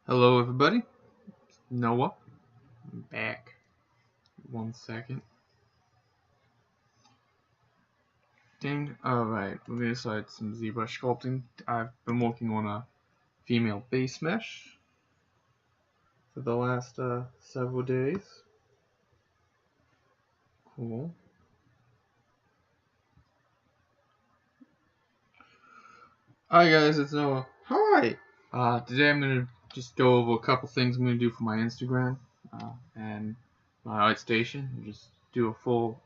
Hello everybody, Noah, I'm back. 1 second. Ding. Alright, we're gonna start some ZBrush sculpting. I've been working on a female base mesh for the last several days. Cool. Hi guys, it's Noah. Hi! Today I'm gonna just go over a couple things I'm gonna do for my Instagram and my ArtStation. Just do a full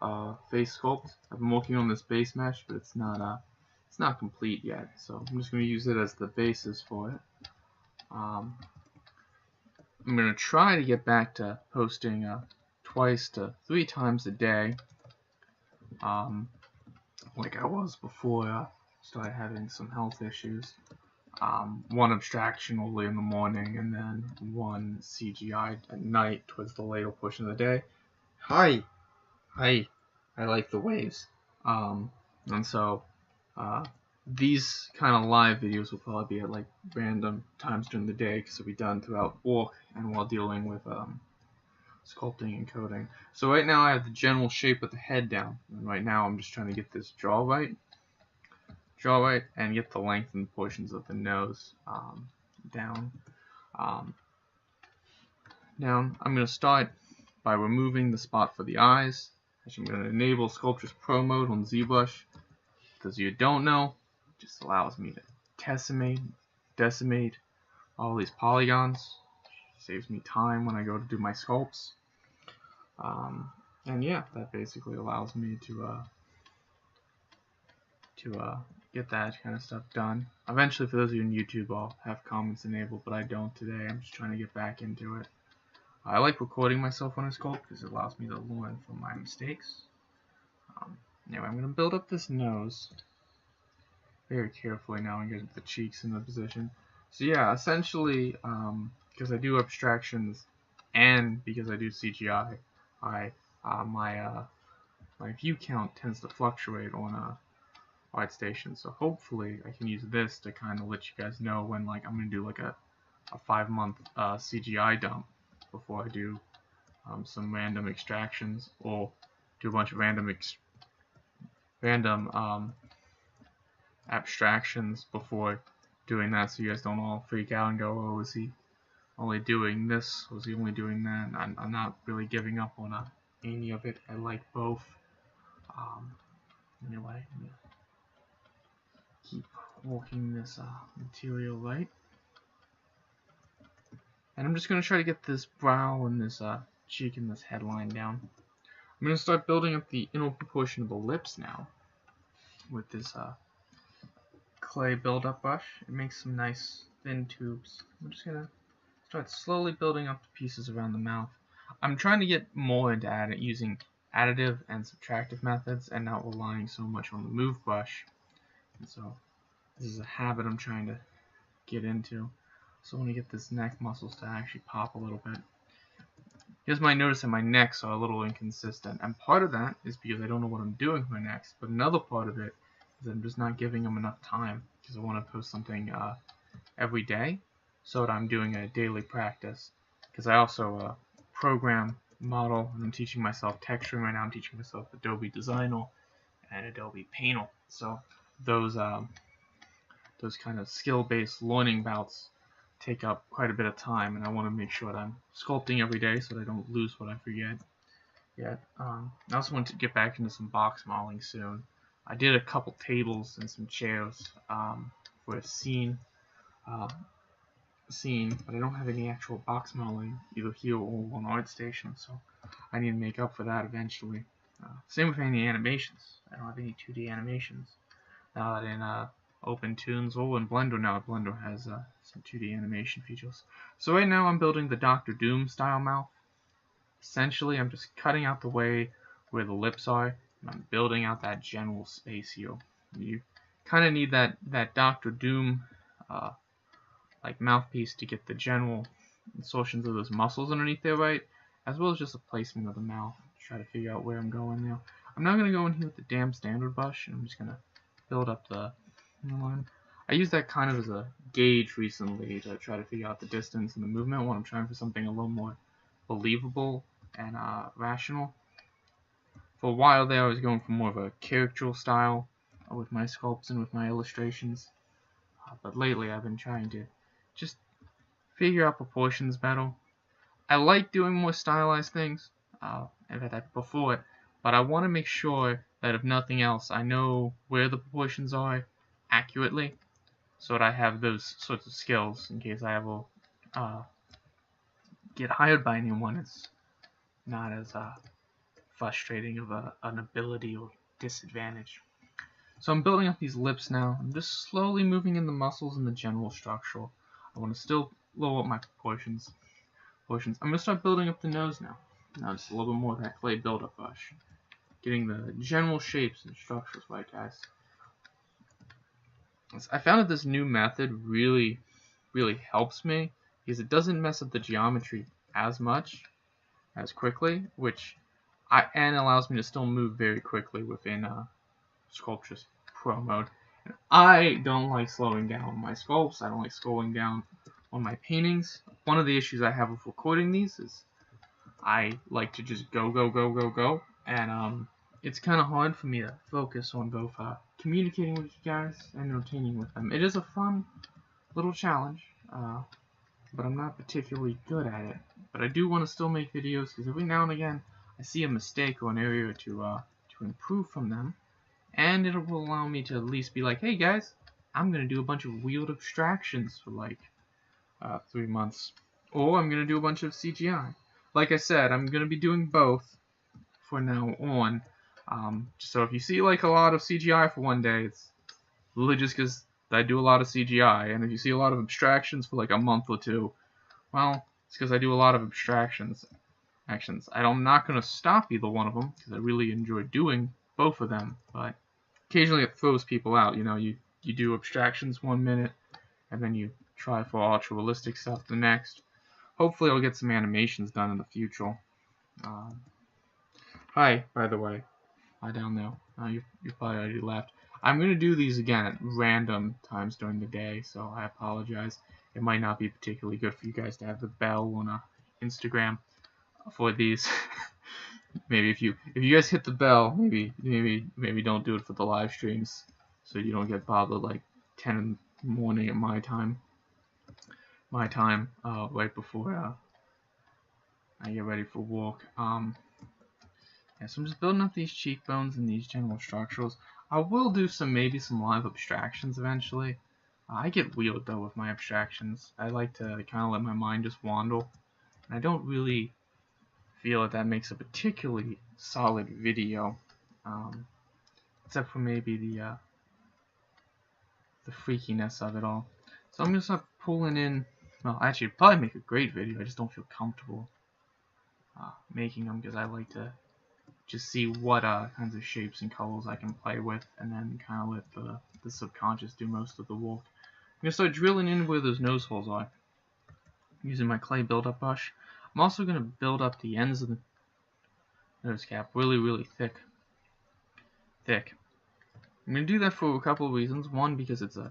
face sculpt. I've been working on this base mesh, but it's not complete yet, so I'm just going to use it as the basis for it. I'm going to try to get back to posting 2 to 3 times a day, like I was before I started having some health issues. 1 abstraction only in the morning, and then 1 CGI at night towards the later portion of the day. Hi, I like the waves. And so these kind of live videos will probably be at like random times during the day because they'll be done throughout work and while dealing with sculpting and coding. So right now I have the general shape of the head down, and right now I'm just trying to get this jaw right, and get the lengthened portions of the nose down. I'm going to start by removing the spot for the eyes. I'm going to enable Sculptris Pro mode on ZBrush. Because you don't know, it just allows me to decimate all these polygons. Saves me time when I go to do my sculpts. And yeah, that basically allows me to get that kind of stuff done. Eventually, for those of you on YouTube, I'll have comments enabled, but I don't today. I'm just trying to get back into it. I like recording myself when I sculpt because it allows me to learn from my mistakes. Anyway, I'm going to build up this nose very carefully now and get the cheeks in the position. So yeah, essentially, because I do abstractions and because I do CGI, my view count tends to fluctuate on ArtStation. So hopefully I can use this to kind of let you guys know when like I'm going to do like a 5-month CGI dump before I do some random extractions, or do a bunch of random abstractions before doing that, so you guys don't all freak out and go, oh, is he only doing this, was he only doing that? I'm not really giving up on any of it. I like both. Anyway, I'm gonna keep working this material light, and I'm just going to try to get this brow and this cheek and this headline down. I'm going to start building up the inner portion of the lips now with this clay build-up brush. It makes some nice thin tubes. I'm just going to start slowly building up the pieces around the mouth. I'm trying to get more into using additive and subtractive methods and not relying so much on the move brush. And so this is a habit I'm trying to get into. So I want to get this neck muscles to actually pop a little bit. You guys might notice that my necks are a little inconsistent, and part of that is because I don't know what I'm doing with my necks, but another part of it is that I'm just not giving them enough time because I want to post something every day, so that I'm doing a daily practice. Because I also program, model, and I'm teaching myself texturing right now. I'm teaching myself Adobe Designer and Adobe Painter. So those kind of skill-based learning bouts take up quite a bit of time, and I want to make sure that I'm sculpting every day so that I don't lose what I forget yet. I also want to get back into some box modeling soon. I did a couple tables and some chairs for a scene, but I don't have any actual box modeling either here or on ArtStation, so I need to make up for that eventually. Same with any animations. I don't have any 2D animations. Not in OpenToons or in Blender now. Blender has some 2D animation features. So right now I'm building the Dr. Doom style mouth. Essentially, I'm just cutting out the way where the lips are, and I'm building out that general space here. You kind of need that Dr. Doom like mouthpiece to get the general insertions of those muscles underneath there right, as well as just the placement of the mouth. Try to figure out where I'm going now. I'm not going to go in here with the damn standard brush, and I'm just going to build up the line. I use that kind of as a gauge recently to try to figure out the distance and the movement when I'm trying for something a little more believable and rational. For a while there, I was going for more of a characteral style with my sculpts and with my illustrations. But lately, I've been trying to just figure out proportions better. I like doing more stylized things. I've had that before, but I want to make sure that if nothing else, I know where the proportions are accurately, so that I have those sorts of skills in case I ever get hired by anyone. It's not as frustrating of an ability or disadvantage. So I'm building up these lips now. I'm just slowly moving in the muscles and the general structure. I want to still lower up my proportions. I'm going to start building up the nose now. Now just a little bit more of that clay build-up brush. Getting the general shapes and structures right, guys. I found that this new method really helps me because it doesn't mess up the geometry as much, as quickly, and allows me to still move very quickly within Sculptris Pro mode. And I don't like slowing down my sculpts. I don't like slowing down on my paintings. One of the issues I have with recording these is I like to just go, and it's kind of hard for me to focus on both communicating with you guys and entertaining with them. It is a fun little challenge, but I'm not particularly good at it. But I do want to still make videos because every now and again I see a mistake or an area to improve from them, and it will allow me to at least be like, hey guys, I'm gonna do a bunch of weird abstractions for like 3 months, or I'm gonna do a bunch of CGI. Like I said, I'm gonna be doing both for now on. So if you see like a lot of CGI for one day, it's really just because I do a lot of CGI, and if you see a lot of abstractions for like a month or two, well, it's because I do a lot of abstractions. I'm not going to stop either one of them because I really enjoy doing both of them, but occasionally it throws people out. You know, you do abstractions 1 minute, and then you try for ultra realistic stuff the next. Hopefully I'll get some animations done in the future. Hi, by the way. Hi down there. You probably already left. I'm going to do these again at random times during the day, so I apologize. It might not be particularly good for you guys to have the bell on Instagram for these. Maybe if you guys hit the bell, maybe don't do it for the live streams, so you don't get bothered like 10 in the morning at my time, right before I get ready for work. Yeah, so I'm just building up these cheekbones and these general structures. I will do maybe some live abstractions eventually. I get weird though with my abstractions. I like to kind of let my mind just wander, and I don't really feel that makes a particularly solid video, except for maybe the freakiness of it all. So I'm gonna start pulling in. Well, actually, it'd probably make a great video. I just don't feel comfortable making them because I like to just see what kinds of shapes and colors I can play with, and then kind of let the subconscious do most of the work. I'm going to start drilling in where those nose holes are, using my clay build-up brush. I'm also going to build up the ends of the nose cap really thick. I'm going to do that for a couple of reasons. One, because it's a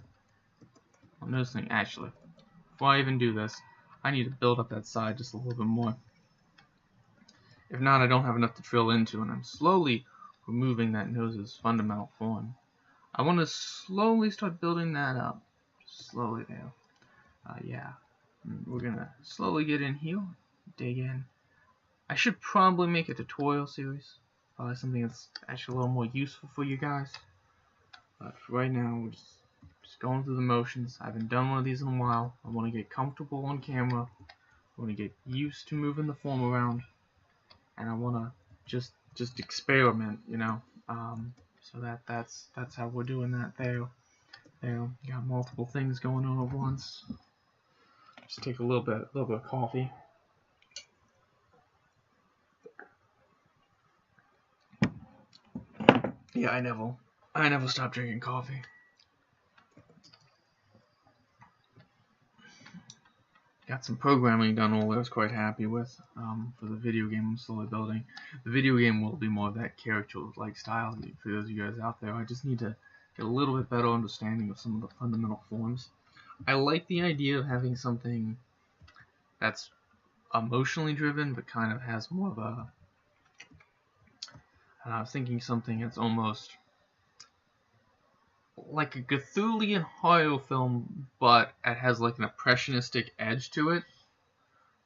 nose thing. Actually, before I even do this, I need to build up that side just a little bit more. If not, I don't have enough to drill into, and I'm slowly removing that nose's fundamental form. I want to slowly start building that up. Slowly there. Yeah. We're going to slowly get in here, dig in. I should probably make a tutorial series. Probably something that's actually a little more useful for you guys. But for right now, we're just going through the motions. I haven't done one of these in a while. I want to get comfortable on camera. I want to get used to moving the form around. And I want to just experiment, you know. So that's how we're doing that there. Got multiple things going on at once. Just take a little bit of coffee. Yeah, I never stop drinking coffee. Got some programming done all that I was quite happy with for the video game I'm slowly building. The video game will be more of that character-like style for those of you guys out there. I just need to get a little bit better understanding of some of the fundamental forms. I like the idea of having something that's emotionally driven, but kind of has more of a. I was thinking something that's almost like a Cthulian horror film, but it has like an impressionistic edge to it,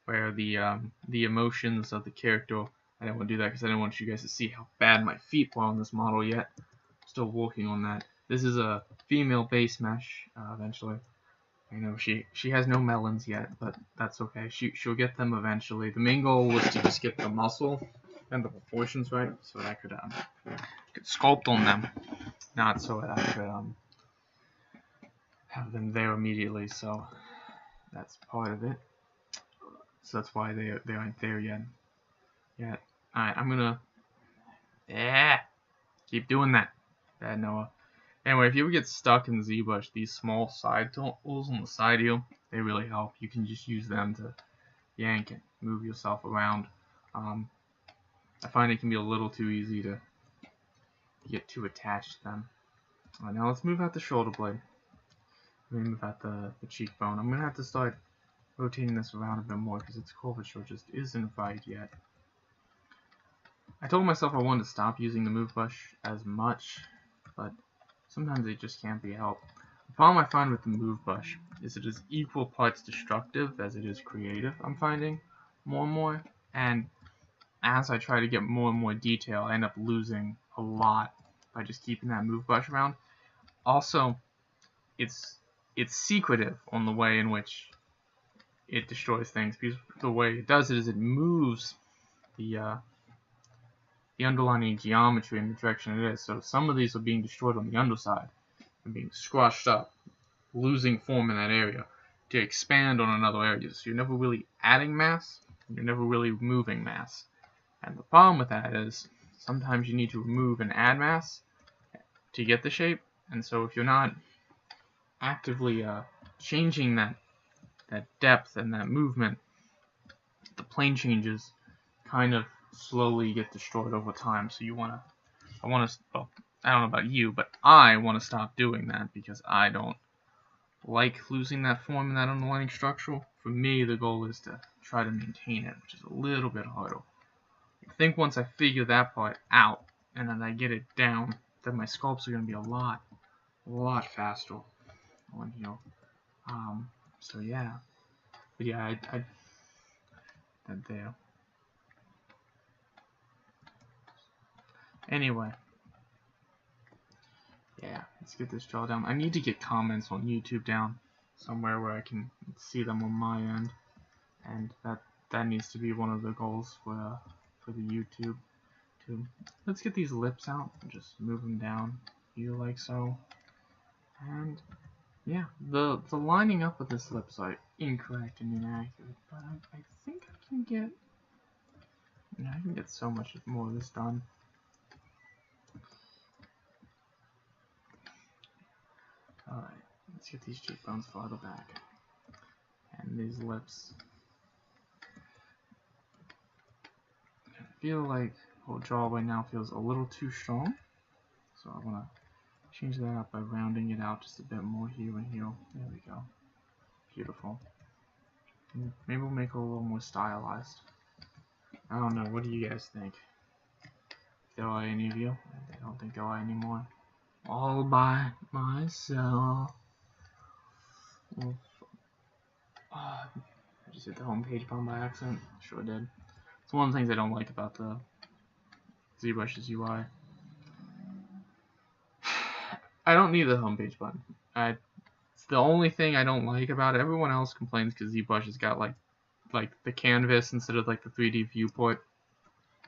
where the emotions of the character. I didn't want to do that because I didn't want you guys to see how bad my feet were on this model yet. Still working on that. This is a female base mesh. Eventually, I know she has no melons yet, but that's okay. She'll get them eventually. The main goal was to just get the muscle and the proportions right, so that I could sculpt on them, not so that I could have them there immediately. So that's part of it. So that's why they aren't there yet. Alright, I'm gonna keep doing that. Bad Noah. Anyway, if you ever get stuck in ZBrush, these small side tools on the side here, they really help. You can just use them to yank and move yourself around. I find it can be a little too easy to get too attached to them. Alright, now let's move out the shoulder blade. Move out the cheekbone. I'm gonna have to start rotating this around a bit more because its curvature just isn't right yet. I told myself I wanted to stop using the move brush as much, but sometimes it just can't be helped. The problem I find with the move brush is it is equal parts destructive as it is creative, I'm finding, more and more, and as I try to get more and more detail, I end up losing a lot by just keeping that move brush around. Also, it's secretive on the way in which it destroys things, because the way it does it is it moves the underlying geometry in the direction it is. So some of these are being destroyed on the underside and being squashed up, losing form in that area to expand on another area. So you're never really adding mass, you're never really moving mass. And the problem with that is sometimes you need to remove and add mass to get the shape. And so if you're not actively changing that depth and that movement, the plane changes kind of slowly get destroyed over time. So well, I don't know about you, but I want to stop doing that because I don't like losing that form and that underlying structure. For me, the goal is to try to maintain it, which is a little bit harder. I think once I figure that part out and then I get it down, then my sculpts are going to be a lot faster on here. So yeah, but yeah, that there. Anyway, yeah, let's get this draw down. I need to get comments on YouTube down somewhere where I can see them on my end, and that needs to be one of the goals for the YouTube too. Let's get these lips out and just move them down here like so, and yeah, the lining up of this lips are incorrect and inaccurate, but I think I can get so much more of this done. Alright, let's get these cheekbones farther back. And these lips. I feel like the whole jaw right now feels a little too strong. So I want to change that up by rounding it out just a bit more here and here. There we go. Beautiful. Maybe we'll make it a little more stylized. I don't know, what do you guys think? If there are any of you? I don't think there are anymore. All by myself. I just hit the home page button by accident. Sure did. It's one of the things I don't like about the ZBrush's UI. I don't need the homepage button. It's the only thing I don't like about it. Everyone else complains because ZBrush has got like the canvas instead of like the 3D viewport.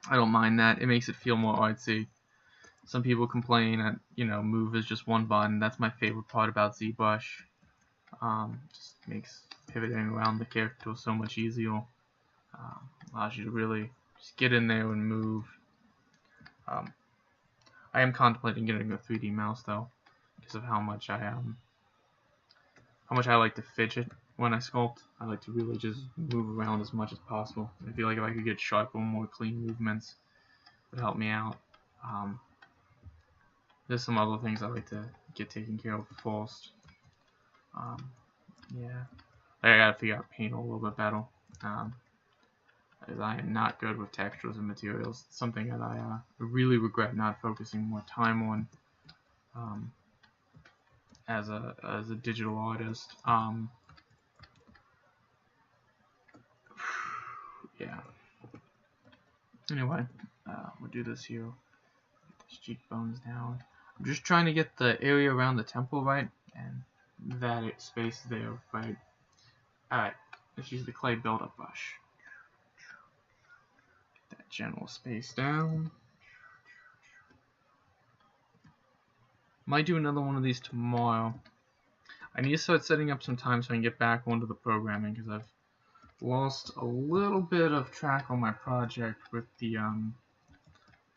I don't mind that. It makes it feel more artsy. Some people complain that, move is just one button. That's my favorite part about ZBrush. Just makes pivoting around the character so much easier. Allows you to really just get in there and move. I am contemplating getting a 3D mouse though, because of how much I like to fidget when I sculpt. I like to really just move around as much as possible. I feel like if I could get sharper, more clean movements, it would help me out. There's some other things I like to get taken care of first. Yeah, I gotta figure out paint a little bit better. As I am not good with textures and materials. It's something that I really regret not focusing more time on as a digital artist. Yeah. Anyway, we'll do this here. Get these cheekbones down. I'm just trying to get the area around the temple right, and that space there right. Alright, let's use the clay buildup brush. Get that general space down. Might do another one of these tomorrow. I need to start setting up some time so I can get back onto the programming, because I've lost a little bit of track on my project with the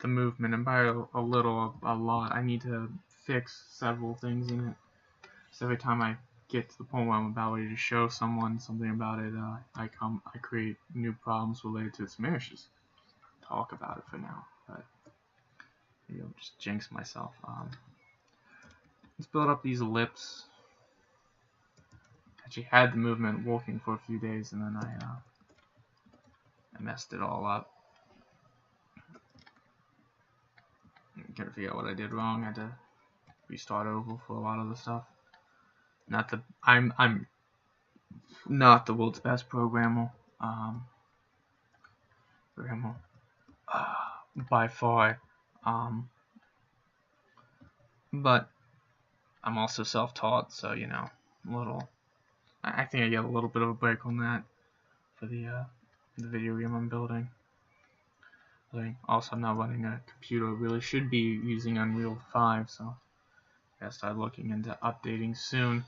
movement, and by a little, a lot. I need to fix several things in it. So every time I get to the point where I'm about ready to show someone something about it, I create new problems related to some issues. Talk about it for now, but maybe I'll just jinx myself. Let's build up these lips. Actually had the movement working for a few days, and then I messed it all up. I'm trying to figure out what I did wrong. I had to restart over for a lot of the stuff. I'm not the world's best programmer. By far. But I'm also self-taught, so you know, I think I get a little bit of a break on that for the video game I'm building. Also, I'm not running a computer. I really should be using Unreal 5, so I gotta start looking into updating soon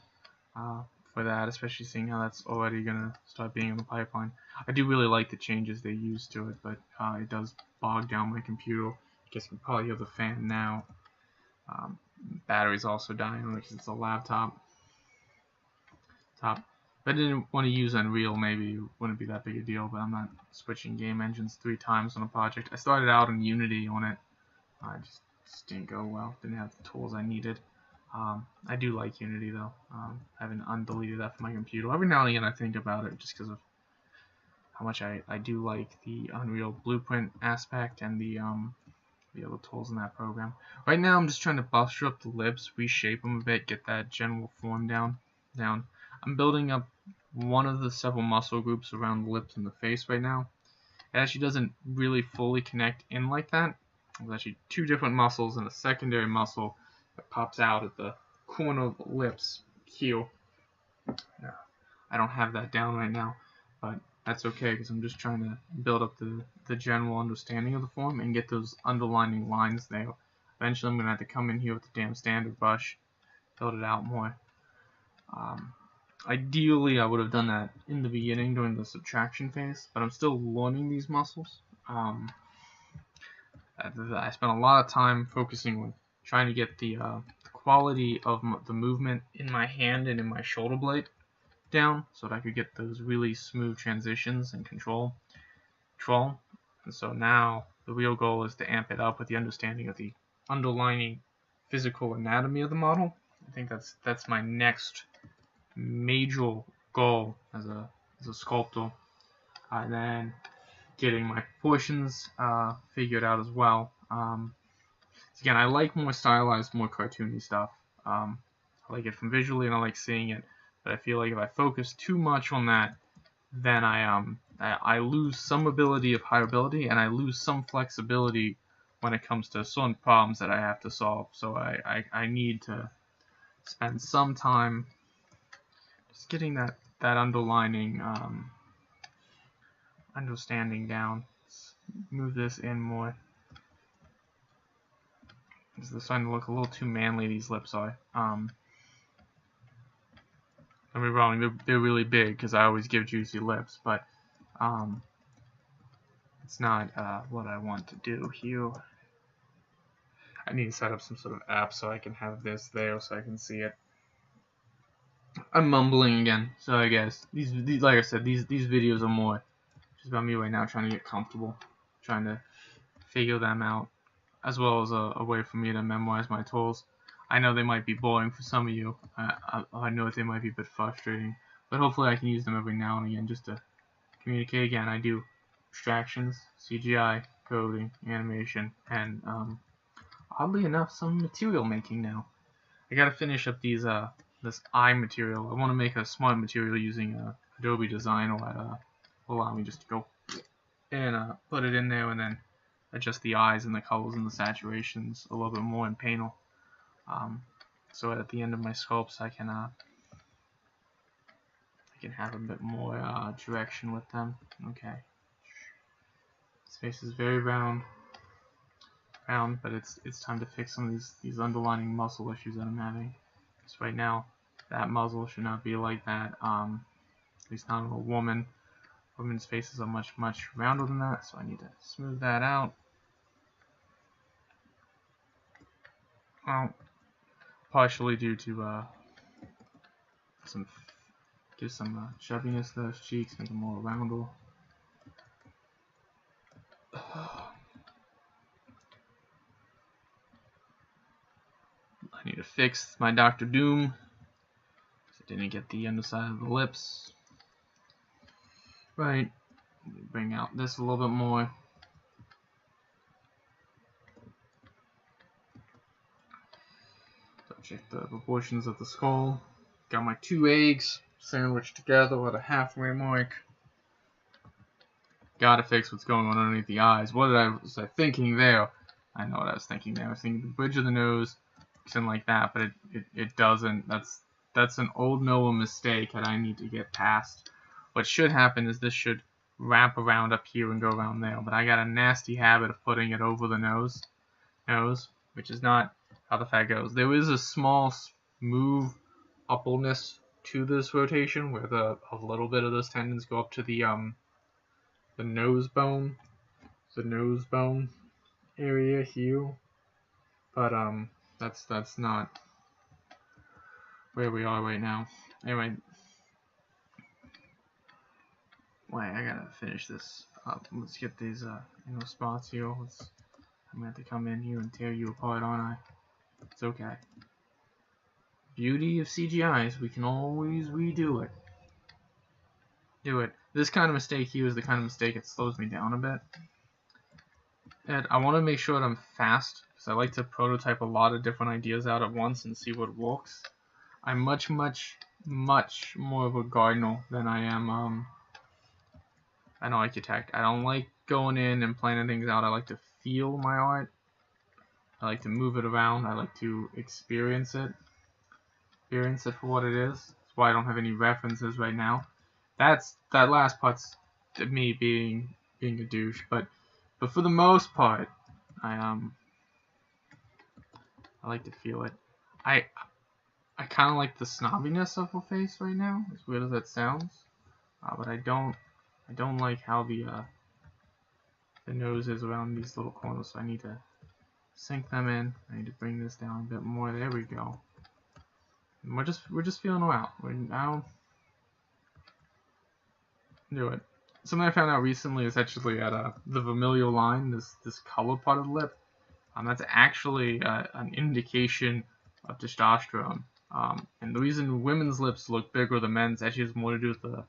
for that, especially seeing how that's already gonna start being in the pipeline. I do really like the changes they use to it, but it does bog down my computer. I guess you can probably hear the fan now. Battery's also dying because it's a laptop. If I didn't want to use Unreal, maybe it wouldn't be that big a deal, but I'm not switching game engines 3 times on a project. I started out in Unity on it. I just didn't go well. Didn't have the tools I needed. I do like Unity though. I haven't undeleted that from my computer. Every now and again I think about it just because of how much I do like the Unreal Blueprint aspect and the other tools in that program. Right now I'm just trying to buster up the lips, reshape them a bit, get that general form down. I'm building up one of the several muscle groups around the lips and the face right now. It actually doesn't really fully connect in like that. There's actually 2 different muscles and a secondary muscle that pops out at the corner of the lips here. I don't have that down right now, but that's okay because I'm just trying to build up the general understanding of the form and get those underlining lines there. Eventually I'm going to have to come in here with the damn standard brush, build it out more. Ideally I would have done that in the beginning during the subtraction phase, but I'm still learning these muscles. I spent a lot of time focusing on trying to get the quality of the movement in my hand and in my shoulder blade down so that I could get those really smooth transitions and control. And so now the real goal is to amp it up with the understanding of the underlying physical anatomy of the model. I think that's my next major goal as a sculptor. And then getting my proportions figured out as well. Again, I like more stylized, more cartoony stuff. I like it from visually, and I like seeing it. But I feel like if I focus too much on that, then I lose some ability of hireability, and I lose some flexibility when it comes to certain problems that I have to solve. So I need to spend some time just getting that underlining understanding down. Let's move this in more. They're starting to look a little too manly, these lips are. Don't get me wrong, they're really big because I always give juicy lips, but it's not what I want to do here. I need to set up some sort of app so I can have this there so I can see it. I'm mumbling again, so I guess these like I said, these videos are more just about me right now trying to get comfortable, trying to figure them out, as well as a way for me to memorize my tools. I know they might be boring for some of you. I know that they might be a bit frustrating, but hopefully I can use them every now and again just to communicate. Again, I do abstractions, CGI, coding, animation, and oddly enough, some material making now. I gotta finish up these this eye material. I want to make a smart material using Adobe Design, or that will allow me just to go and put it in there and then adjust the eyes and the colors and the saturations a little bit more in Painel. So at the end of my sculpts, I can have a bit more direction with them. Okay. This face is very round, but it's time to fix some of these underlying muscle issues that I'm having. Because right now, that muzzle should not be like that. At least not in a woman. Women's faces are much rounder than that, so I need to smooth that out. Well, partially due to give some chubbiness to those cheeks, make them more rounded. I need to fix my Dr. Doom. I didn't get the underside of the lips. Right. Bring out this a little bit more. So check the proportions of the skull. Got my 2 eggs sandwiched together at a halfway mark. Gotta fix what's going on underneath the eyes. What was I thinking there? I know what I was thinking there. I was thinking the bridge of the nose, something like that, but it doesn't. That's an old Noah mistake that I need to get past. What should happen is this should wrap around up here and go around there, but I got a nasty habit of putting it over the nose, which is not how the fat goes. There is a small smooth upperness to this rotation where a little bit of those tendons go up to the nose bone area here, but that's not where we are right now. Anyway, wait, I gotta finish this up. Let's get these spots here. I'm gonna have to come in here and tear you apart, aren't I? It's okay. Beauty of CGI is we can always redo it. This kind of mistake here is the kind of mistake that slows me down a bit. And I want to make sure that I'm fast, because I like to prototype a lot of different ideas out at once and see what works. I'm much more of a gardener than I am an architect. I don't like going in and planning things out. I like to feel my art. I like to move it around. I like to experience it for what it is. That's why I don't have any references right now. That last part's me being a douche, but for the most part, I like to feel it. I kind of like the snobbiness of her face right now, as weird as that sounds, but I don't like how the nose is around these little corners, so I need to sink them in. I need to bring this down a bit more. There we go. And we're just feeling her out. We're now do it. Something I found out recently is actually at the vermilion line, this color part of the lip. That's actually an indication of testosterone. And the reason women's lips look bigger than men's actually has more to do with the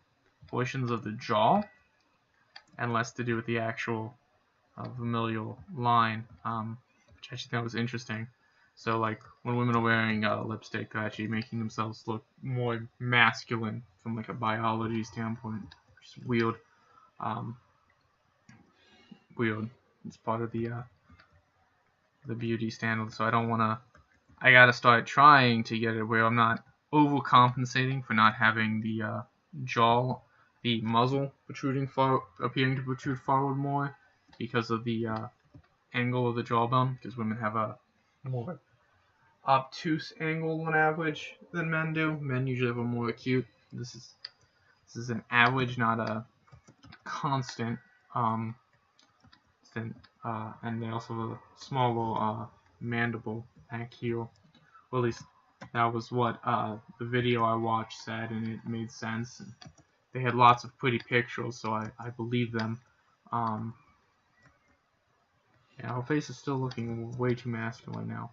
portions of the jaw and less to do with the actual vermilion line, which I actually thought was interesting. So like when women are wearing lipstick, they're actually making themselves look more masculine from like a biology standpoint, which is weird. Weird. It's part of the beauty standard, so I gotta start trying to get it where I'm not overcompensating for not having the jaw, the muzzle appearing to protrude forward more because of the angle of the jawbone, because women have a more obtuse angle on average than men do. Men usually have a more acute. This is an average, not a constant. And they also have a small little mandible back here. Well, at least that was what the video I watched said, and it made sense. And they had lots of pretty pictures, so I believe them. Yeah, her face is still looking way too masculine now,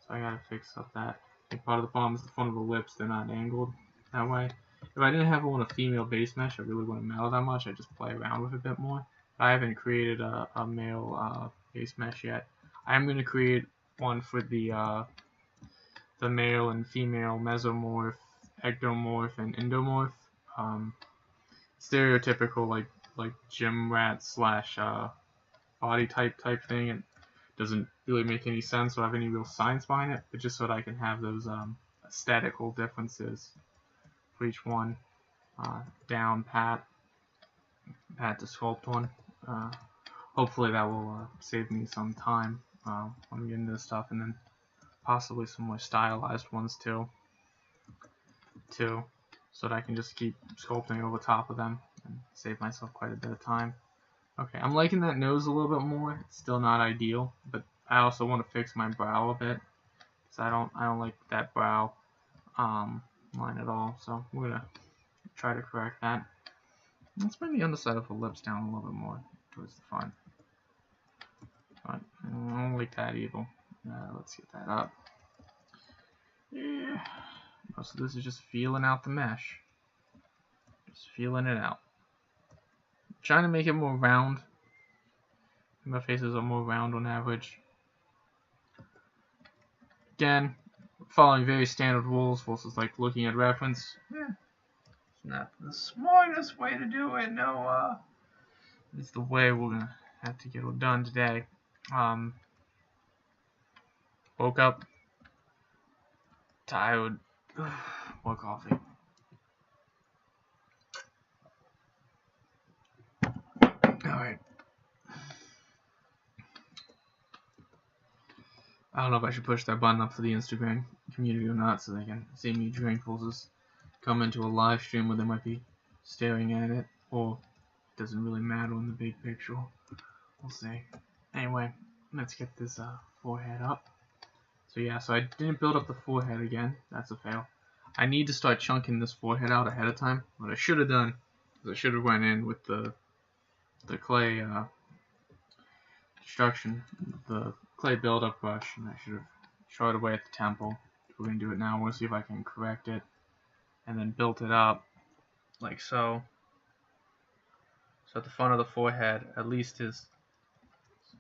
so So I gotta fix up that. I think part of the problem is the front of the lips, they're not angled that way. If I didn't have one a female base mesh, I really wouldn't matter that much. I just play around with it a bit more. But I haven't created a male base mesh yet. I am gonna create one for the male and female mesomorph, ectomorph, and endomorph. Stereotypical like gym rat slash body type thing. It doesn't really make any sense or have any real science behind it, but just so that I can have those aesthetical differences for each one. Down pat to sculpt one. Hopefully that will save me some time when I'm getting this stuff, and then possibly some more stylized ones too, so that I can just keep sculpting over top of them and save myself quite a bit of time. Okay, I'm liking that nose a little bit more. It's still not ideal, but I also want to fix my brow a bit, because I don't like that brow line at all. So we're gonna try to correct that. Let's bring the underside of the lips down a little bit more towards the front. But I don't like that either. Let's get that up. Yeah. So this is just feeling out the mesh. Just feeling it out. Trying to make it more round. My faces are more round on average. Again, following very standard rules versus like looking at reference. It's not the smartest way to do it. No, it's the way we're gonna have to get it done today. Woke up tired. More coffee. Alright. I don't know if I should push that button up for the Instagram community or not, so they can see me drink versus come into a live stream where they might be staring at it, or it doesn't really matter in the big picture. We'll see. Anyway, let's get this forehead up. So yeah, so I didn't build up the forehead again. That's a fail. I need to start chunking this forehead out ahead of time. What I should have done is I should have went in with the clay construction, the clay build-up brush, and I should have shot away at the temple. We're gonna do it now. We'll see if I can correct it, and then built it up like so. So at the front of the forehead, at least is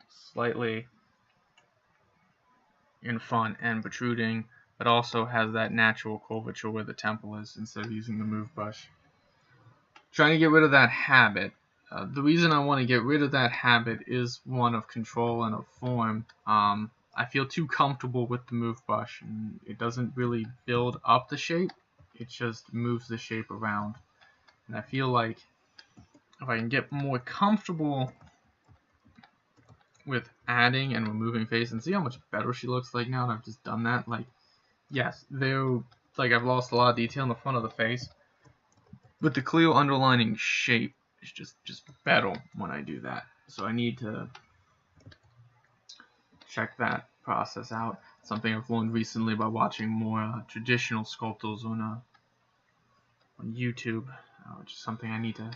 slightly in front and protruding, but also has that natural curvature where the temple is instead of using the move brush. Trying to get rid of that habit. The reason I want to get rid of that habit is one of control and of form. I feel too comfortable with the move brush, and it doesn't really build up the shape, it just moves the shape around. And I feel like if I can get more comfortable with adding and removing face, and see how much better she looks like now that I've just done that. Like, yes, like I've lost a lot of detail in the front of the face, but the clear underlining shape is just better when I do that. So I need to check that process out. Something I've learned recently by watching more traditional sculptors on YouTube, which is something I need to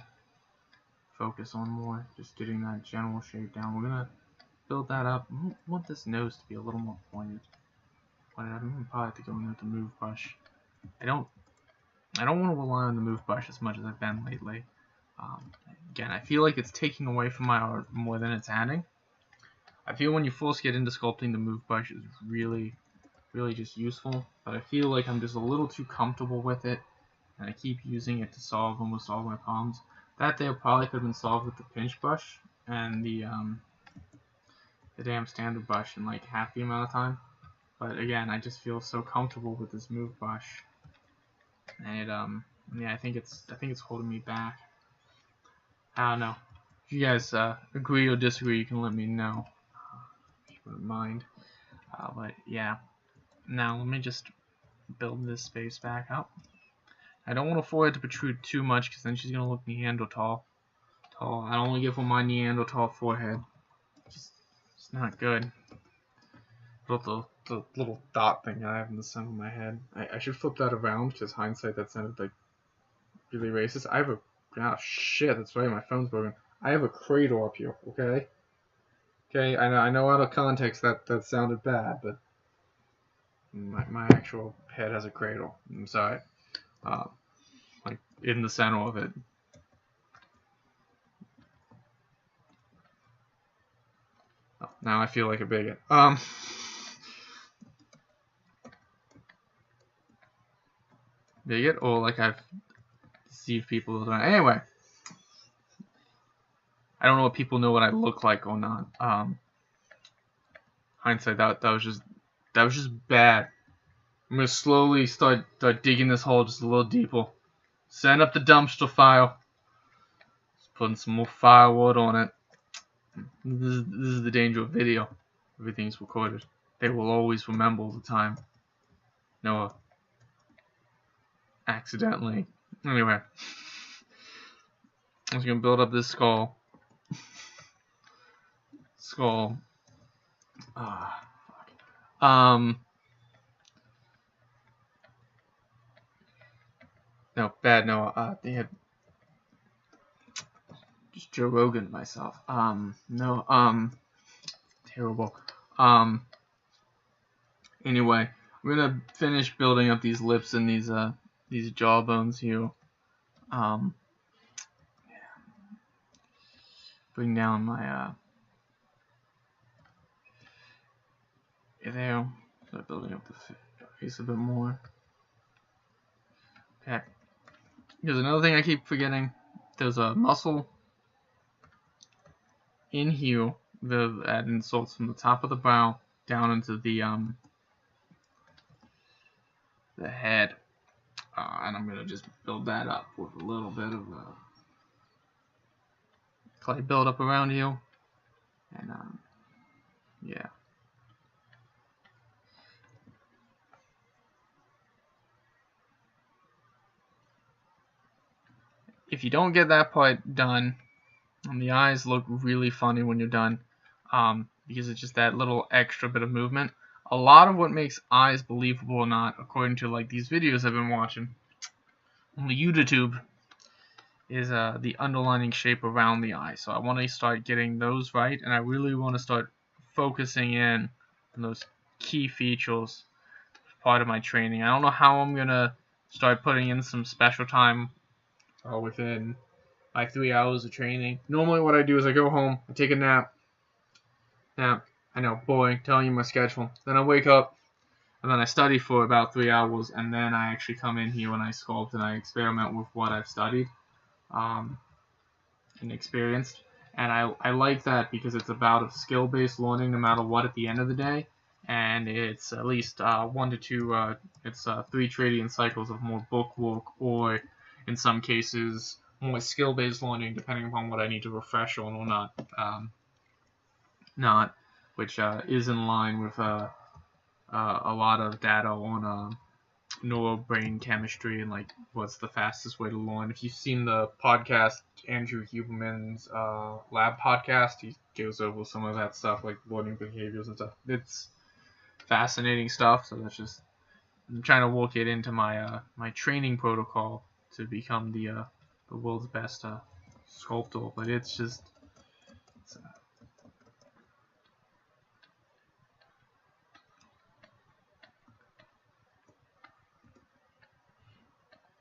focus on more. Just getting that general shape down. We're gonna build that up. I want this nose to be a little more pointed. I'm gonna probably have to go in with the move brush. I don't want to rely on the move brush as much as I've been lately. Again, I feel like it's taking away from my art more than it's adding. I feel when you first get into sculpting, the move brush is really just useful, but I feel like I'm just a little too comfortable with it, and I keep using it to solve almost all my problems. That there probably could have been solved with the pinch brush and the damn standard brush in like half the amount of time. But again, I just feel so comfortable with this move brush, and yeah, I think it's holding me back. I don't know. If you guys agree or disagree, you can let me know. If you wouldn't mind. But yeah, now let me just build this space back up. I don't want the forehead to protrude too much, because then she's gonna look Neanderthal. I don't want to give her my Neanderthal forehead. It's not good. But the little dot thing I have in the center of my head. I should flip that around, because hindsight, that sounded like really racist. I have a... Oh shit, that's right, my phone's broken. I have a cradle up here, okay? Okay, I know out of context that sounded bad, but My actual head has a cradle inside, like in the center of it. Oh, now I feel like a bigot. Bigot, or like I've deceived people. Anyway, I don't know if people know what I look like or not. Hindsight, that was just bad. I'm gonna slowly start digging this hole just a little deeper. Send up the dumpster file. Just putting some more firewood on it. This is the danger of video. Everything's recorded. They will always remember the time Noah accidentally. Anyway, I'm just gonna build up this skull. Fuck. No, bad Noah. They had just Joe Rogan myself. No, terrible. Anyway, I'm gonna finish building up these lips and these jawbones here. Bring down my there. Start building up the face a bit more. Okay. Here's another thing I keep forgetting. There's a muscle in here that inserts from the top of the brow down into the head, and I'm gonna just build that up with a little bit of clay build up around here, and yeah. If you don't get that part done, the eyes look really funny when you're done, because it's just that little extra bit of movement. A lot of what makes eyes believable or not, according to like these videos I've been watching on the YouTube, is the underlining shape around the eye. So I want to start getting those right, and I really want to start focusing in on those key features as part of my training. I don't know how I'm gonna start putting in some special time within like 3 hours of training. Normally what I do is I go home, I take a nap. I know, boring, telling you my schedule. Then I wake up, and then I study for about 3 hours, and then I actually come in here and I sculpt and I experiment with what I've studied and experienced. And I like that because it's about a skill-based learning no matter what at the end of the day. And it's at least 1 to 2, it's 3 trading cycles of more book work, or in some cases more skill-based learning depending upon what I need to refresh on or not, which is in line with a lot of data on neural brain chemistry and like what's the fastest way to learn. If you've seen the podcast, Andrew Huberman's lab podcast, he goes over some of that stuff, like learning behaviors and stuff. It's fascinating stuff. So that's just, I'm trying to work it into my my training protocol to become the world's best sculptor. But it's just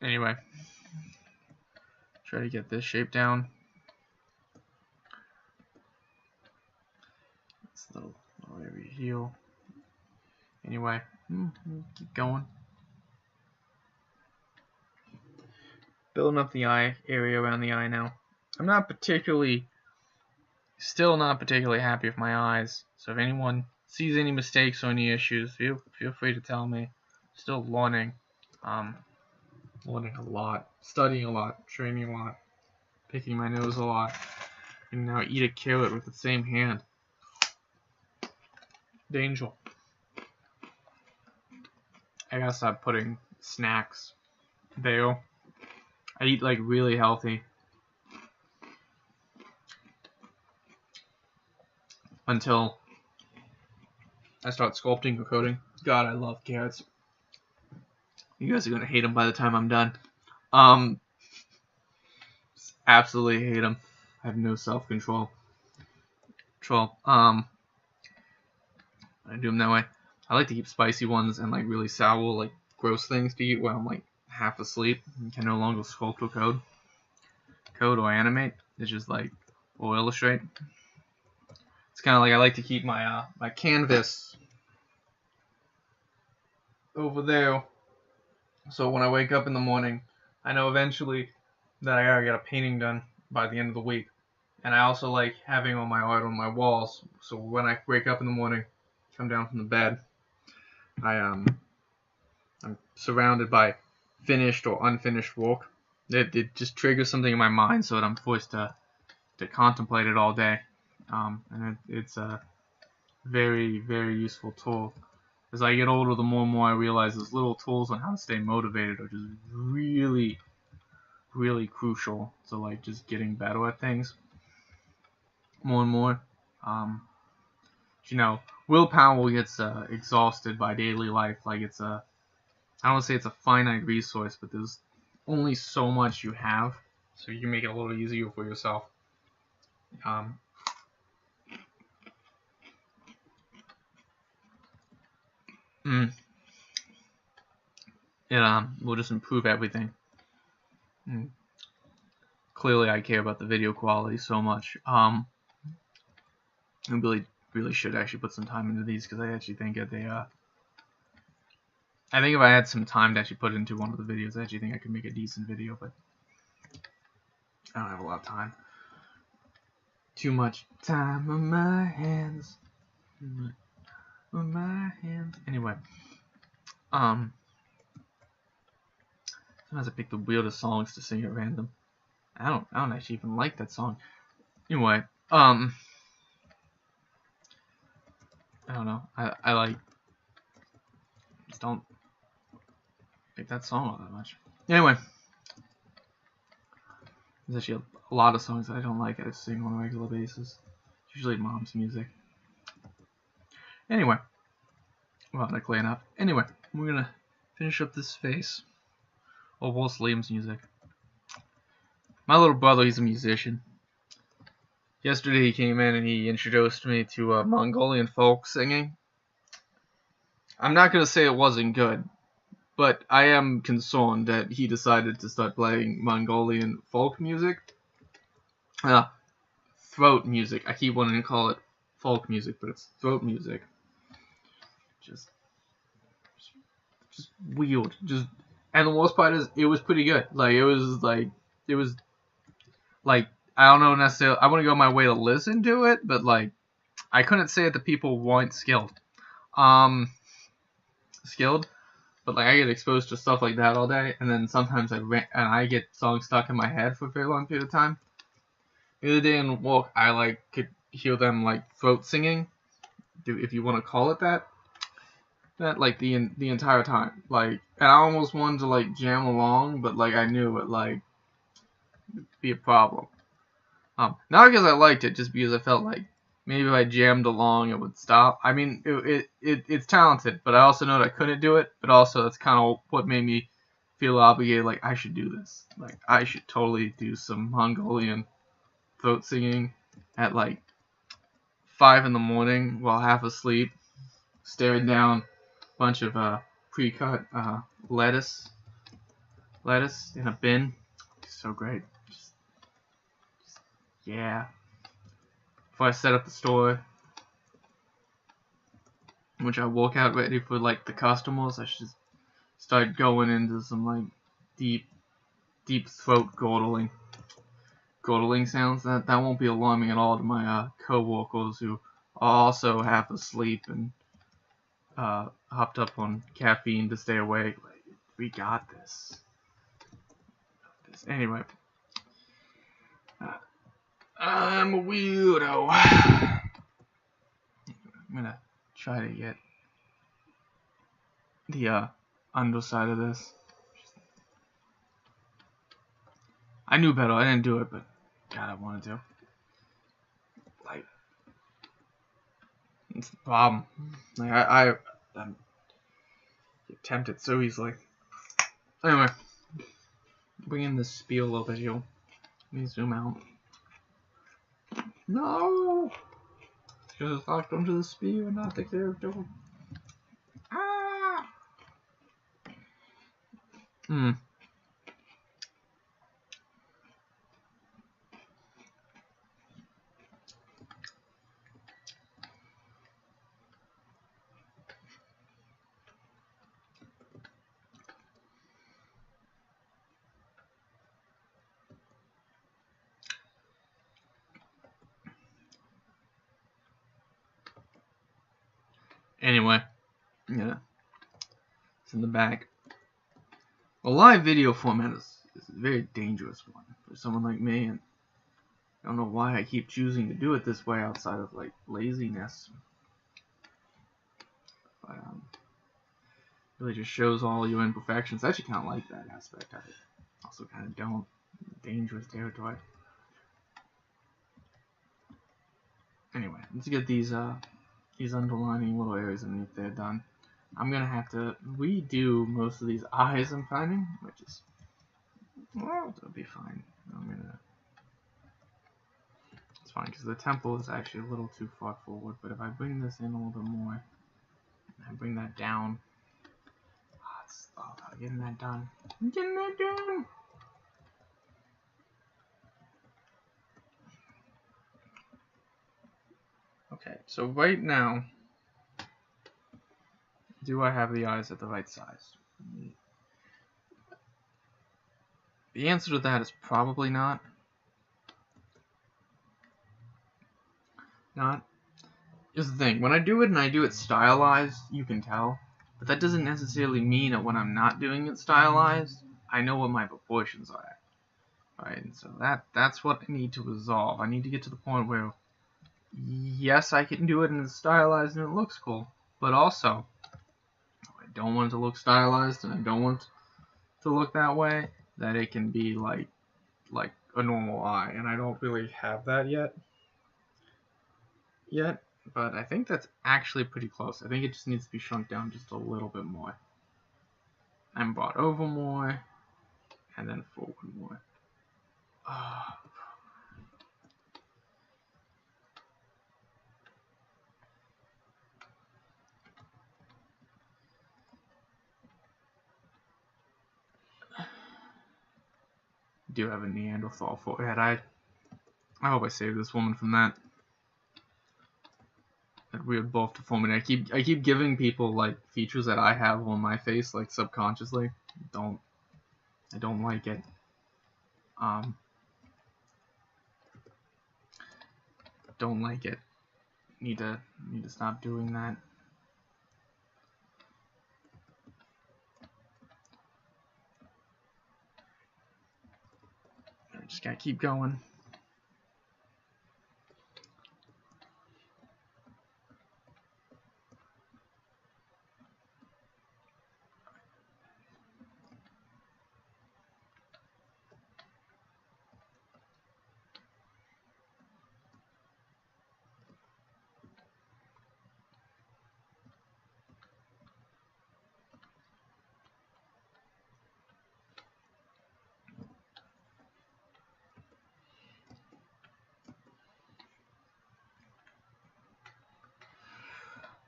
anyway, try to get this shape down. This little area here. Anyway, keep going. Building up the eye area around the eye now. I'm still not particularly happy with my eyes. So if anyone sees any mistakes or any issues, feel free to tell me. Still learning. Learning a lot, studying a lot, training a lot, picking my nose a lot, and now eat a carrot with the same hand. Danger. I gotta stop putting snacks there. I eat like really healthy until I start sculpting or coding. God, I love carrots. You guys are gonna hate them by the time I'm done. Absolutely hate them. I have no self-control. I do them that way. I like to keep spicy ones and like really sour, like gross things to eat when I'm like half asleep and can no longer sculpt or code or animate. It's just like or illustrate. It's kind of like I like to keep my my canvas over there, so when I wake up in the morning, I know eventually that I gotta get a painting done by the end of the week. And I also like having all my art on my walls, so when I wake up in the morning, come down from the bed, I'm surrounded by finished or unfinished work. It just triggers something in my mind, so that I'm forced to contemplate it all day. And it's a very, very useful tool. As I get older, the more and more I realize those little tools on how to stay motivated are just really, really crucial to like just getting better at things more and more. You know, willpower gets exhausted by daily life. Like it's a, I don't want to say it's a finite resource, but there's only so much you have, so you can make it a little easier for yourself. It will just improve everything. Clearly, I care about the video quality so much. I really should actually put some time into these because I actually think that they I think if I had some time to actually put it into one of the videos, I actually think I could make a decent video, but I don't have a lot of time. Too much time on my hands. On my hands. Anyway, sometimes I pick the weirdest songs to sing at random. I don't actually even like that song. Anyway, I don't know. I like just don't like that song all that much. Anyway, there's actually a lot of songs that I don't like I sing on a regular basis. It's usually mom's music. Anyway, well, likely enough. Anyway, we're gonna finish up this face. Oh, whilst Liam's music. My little brother, he's a musician. Yesterday he came in and he introduced me to Mongolian folk singing. I'm not gonna say it wasn't good, but I am concerned that he decided to start playing Mongolian folk music. Throat music. I keep wanting to call it folk music, but it's throat music. Just weird. And the worst part is, it was pretty good. It was like, I don't know necessarily. I want to go my way to listen to it, but like, I couldn't say that the people weren't skilled. But like, I get exposed to stuff like that all day, and then sometimes I get songs stuck in my head for a very long period of time. The other day in work, I like could hear them like throat singing, if you want to call it that. That like the entire time, like, and I almost wanted to like jam along, but like I knew it like would be a problem. Not because I liked it, just because I felt like maybe if I jammed along it would stop. I mean, it's talented, but I also know that I couldn't do it. But also that's kind of what made me feel obligated, like I should do this. Like I should totally do some Mongolian throat singing at like 5 in the morning while half asleep, staring down a bunch of pre-cut lettuce in a bin. So great. Yeah. Before I set up the store, which I walk out ready for like the customers, I should start going into some like deep throat gurgling sounds. That won't be alarming at all to my co-workers who are also half asleep and hopped up on caffeine to stay awake. Like, we got this. Anyway, I'm a weirdo. I'm gonna try to get the underside of this. I knew better. I didn't do it, but God, I wanted to. Like, it's the problem. Like, I'm tempted so easily. Anyway, bring in the spiel a little bit here. Let me zoom out. No! Just locked onto the spear, not the character. Anyway, yeah, it's in the bag. A live video format is a very dangerous one for someone like me, and I don't know why I keep choosing to do it this way outside of like laziness. But really just shows all your imperfections. I actually kind of like that aspect of it. Also kind of don't. Dangerous territory. Anyway, let's get these underlining little areas underneath there done. I'm gonna have to redo most of these eyes I'm finding, which is, well, it'll be fine. It's fine because the temple is actually a little too far forward. But if I bring this in a little bit more, and I bring that down, it's all about getting that done. I'm getting that done. Okay, so right now, do I have the eyes at the right size? The answer to that is probably not. Here's the thing, when I do it and I do it stylized, you can tell. But that doesn't necessarily mean that when I'm not doing it stylized, I know what my proportions are at. Right, and so that's what I need to resolve. I need to get to the point where, yes, I can do it and it's stylized and it looks cool. But also, I don't want it to look stylized and I don't want it to look that way, that it can be like a normal eye. And I don't really have that yet. But I think that's actually pretty close. I think it just needs to be shrunk down just a little bit more. And brought over more, and then forward more. Do have a Neanderthal forehead. I hope I saved this woman from that weird both deformity. I keep giving people like features that I have on my face, like subconsciously. I don't like it. Don't like it. Need to stop doing that. I just gotta keep going.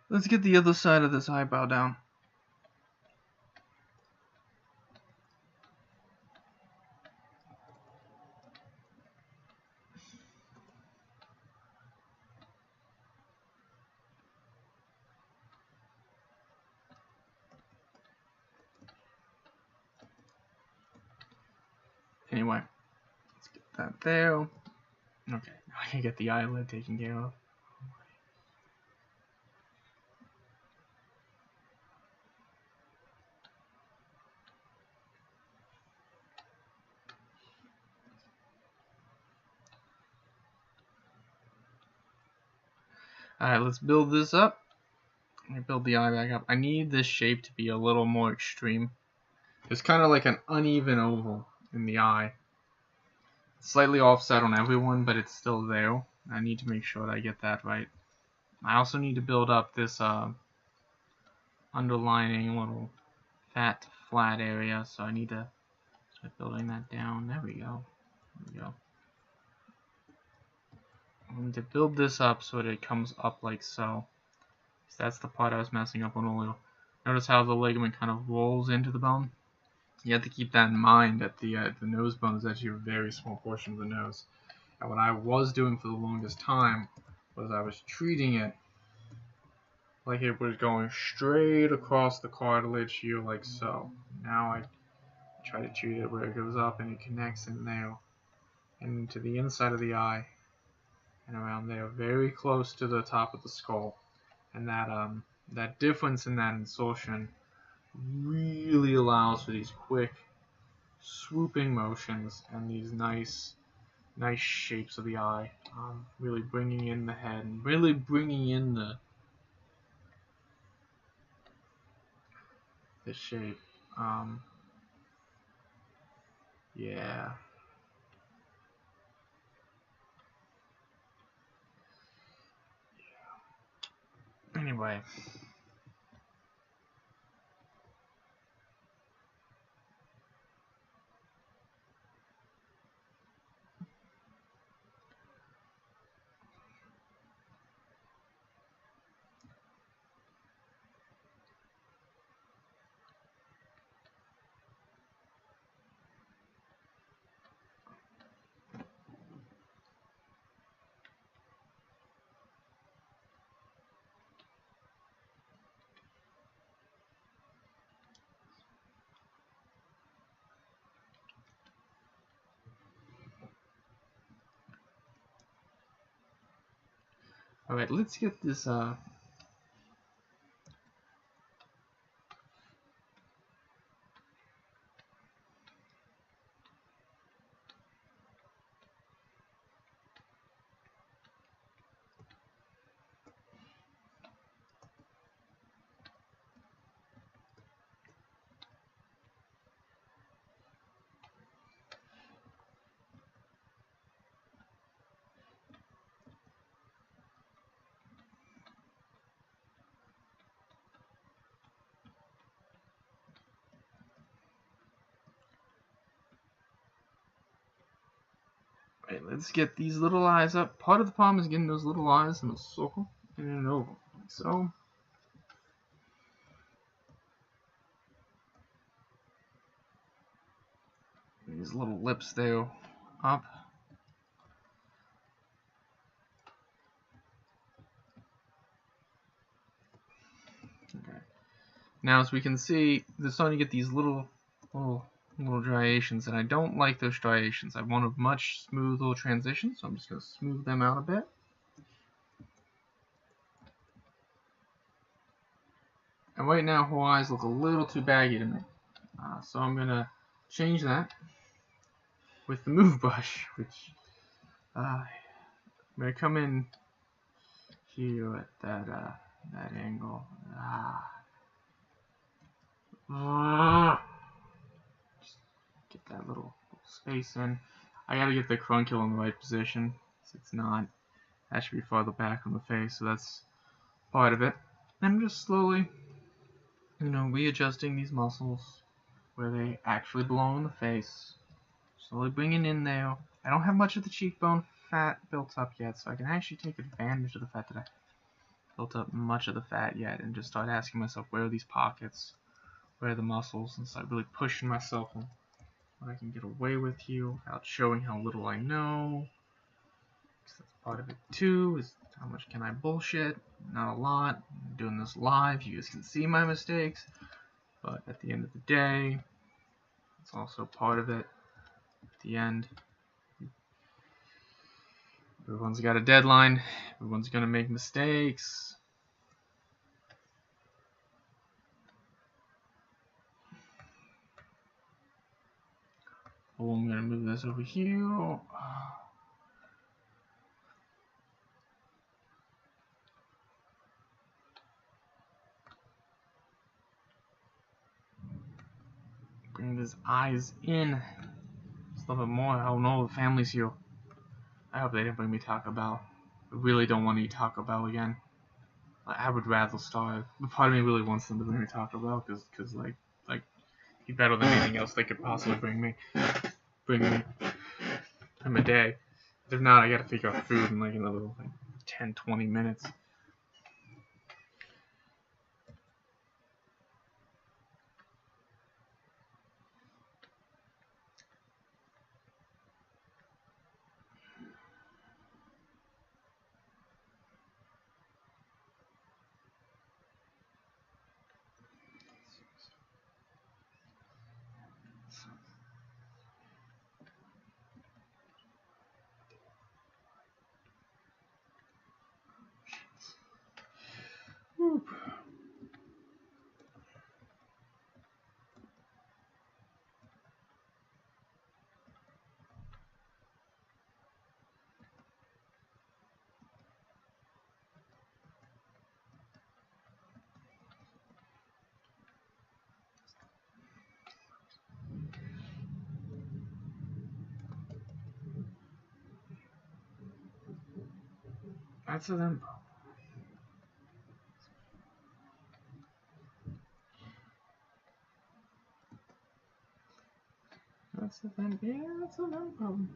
Let's get the other side of this eyebrow down. Anyway, let's get that there. Okay, now I can get the eyelid taken care of. Alright, let's build this up. Let me build the eye back up. I need this shape to be a little more extreme. It's kind of like an uneven oval in the eye. It's slightly offset on everyone, but it's still there. I need to make sure that I get that right. I also need to build up this underlining little fat flat area, so I need to start building that down. There we go. There we go. I need to build this up so that it comes up like so. So that's the part I was messing up on earlier. Notice how the ligament kind of rolls into the bone? You have to keep that in mind that the nose bone is actually a very small portion of the nose. And what I was doing for the longest time was I was treating it like it was going straight across the cartilage here, like so. Now I try to treat it where it goes up and it connects in there and to the inside of the eye and around there, very close to the top of the skull. And that difference in that insertion really allows for these quick swooping motions and these nice shapes of the eye, really bringing in the head and really bringing in the shape. Yeah. Anyway. Alright, let's get this Right, let's get these little eyes up. Part of the problem is getting those little eyes in a circle and an oval, like so. These little lips there, up. Okay. Now, as we can see, they're starting to get these little striations, and I don't like those striations. I want a much smoother transition, so I'm just going to smooth them out a bit. And right now, her eyes look a little too baggy to me, so I'm going to change that with the move brush, which I'm going to come in here at that angle. Just get that little space in. I gotta get the crunchule in the right position. It's not. That should be farther back on the face, so that's part of it. I'm just slowly, readjusting these muscles where they actually belong in the face. Slowly bringing in there. I don't have much of the cheekbone fat built up yet, so I can actually take advantage of the fact that I built up much of the fat yet and just start asking myself, where are these pockets? Where are the muscles? And start really pushing myself on what I can get away with here without showing how little I know. Because that's part of it too, is how much can I bullshit? Not a lot. I'm doing this live, you guys can see my mistakes. But at the end of the day, it's also part of it. At the end, everyone's got a deadline. Everyone's gonna make mistakes. Oh, I'm gonna move this over here. Bring these eyes in just a little bit more. I don't know, the family's here. I hope they didn't bring me Taco Bell. I really don't want to eat Taco Bell again. I would rather starve. But part of me really wants them to bring me Taco Bell because like be better than anything else they could possibly bring me in a day. If not, I gotta figure out food in like another 10-20 minutes. That's a them. That's a them. Yeah, that's a them problem.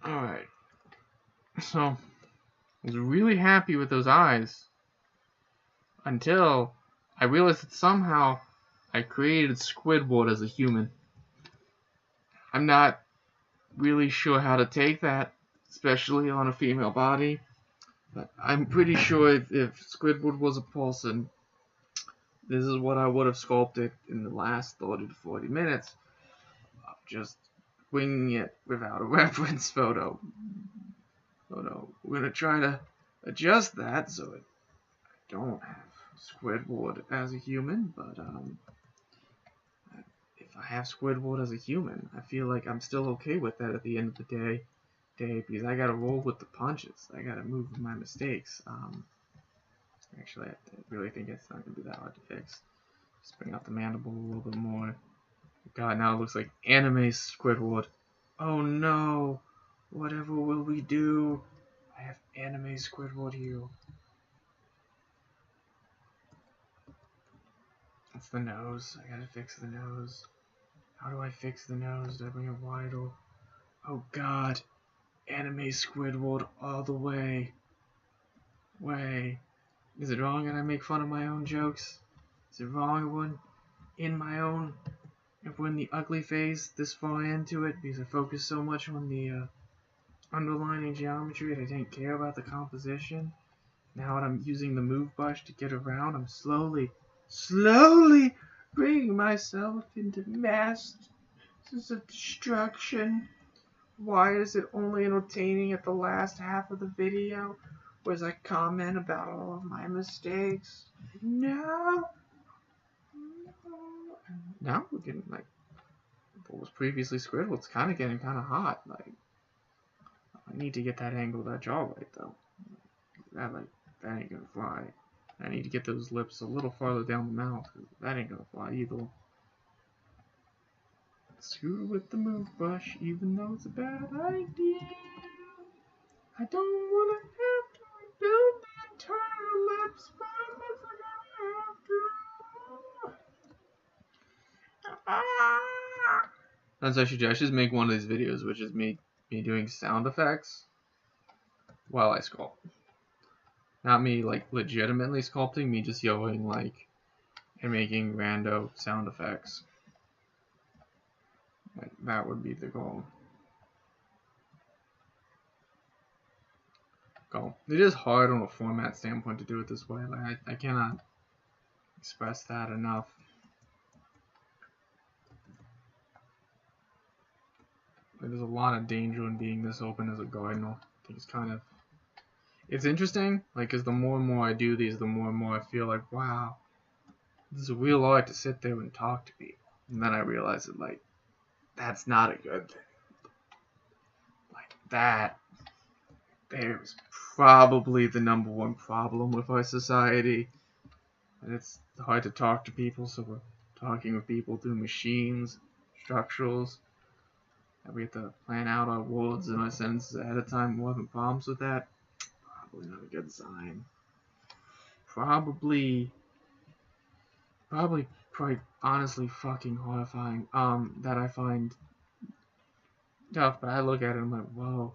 Alright. So, I was really happy with those eyes until I realized that somehow I created Squidward as a human. I'm not really sure how to take that, especially on a female body. But I'm pretty sure if Squidward was a person, this is what I would have sculpted in the last 30 to 40 minutes of just winging it without a reference photo. We're going to try to adjust that so I don't have Squidward as a human, but if I have Squidward as a human, I feel like I'm still okay with that at the end of the day because I gotta roll with the punches. I gotta move with my mistakes. Actually, I really think it's not gonna be that hard to fix. Just bring out the mandible a little bit more. God, now it looks like anime Squidward. Oh no! Whatever will we do? I have anime Squidward here. That's the nose. I gotta fix the nose. How do I fix the nose? Do I bring it wide or... Oh god! Anime Squidward all the way. Is it wrong that I make fun of my own jokes? Is it wrong when in my own... If we're in the ugly phase this far into it because I focus so much on the underlining geometry that I didn't care about the composition? Now that I'm using the move brush to get around, I'm slowly bringing myself into masses of destruction. Why is it only entertaining at the last half of the video? Whereas I comment about all of my mistakes. No. Now we're getting like what was previously Squidward. It's kind of getting kind of hot. Like I need to get that angle of that jaw right though. That ain't gonna fly. I need to get those lips a little farther down the mouth. That ain't gonna fly either. Screw with the move brush, even though it's a bad idea. I don't wanna have to rebuild the entire lips, but I guess I gotta have to. That's actually I should make one of these videos, which is me doing sound effects while I sculpt. Not me like legitimately sculpting, me just yelling like and making rando sound effects. Like, that would be the goal. It is hard on a format standpoint to do it this way. Like I cannot express that enough. Like, there's a lot of danger in being this open as a gardener. I think it's interesting, like, because the more and more I do these, the more and more I feel like, wow, this is a real art to sit there and talk to people. And then I realize that, like, that's not a good thing. Like, that, there's probably the #1 problem with our society. And it's hard to talk to people, so we're talking with people through machines, structurals. And we have to plan out our words and our sentences ahead of time. We're having problems with that. Probably not a good sign. Probably quite honestly fucking horrifying. That I find tough, but I look at it and I'm like, whoa.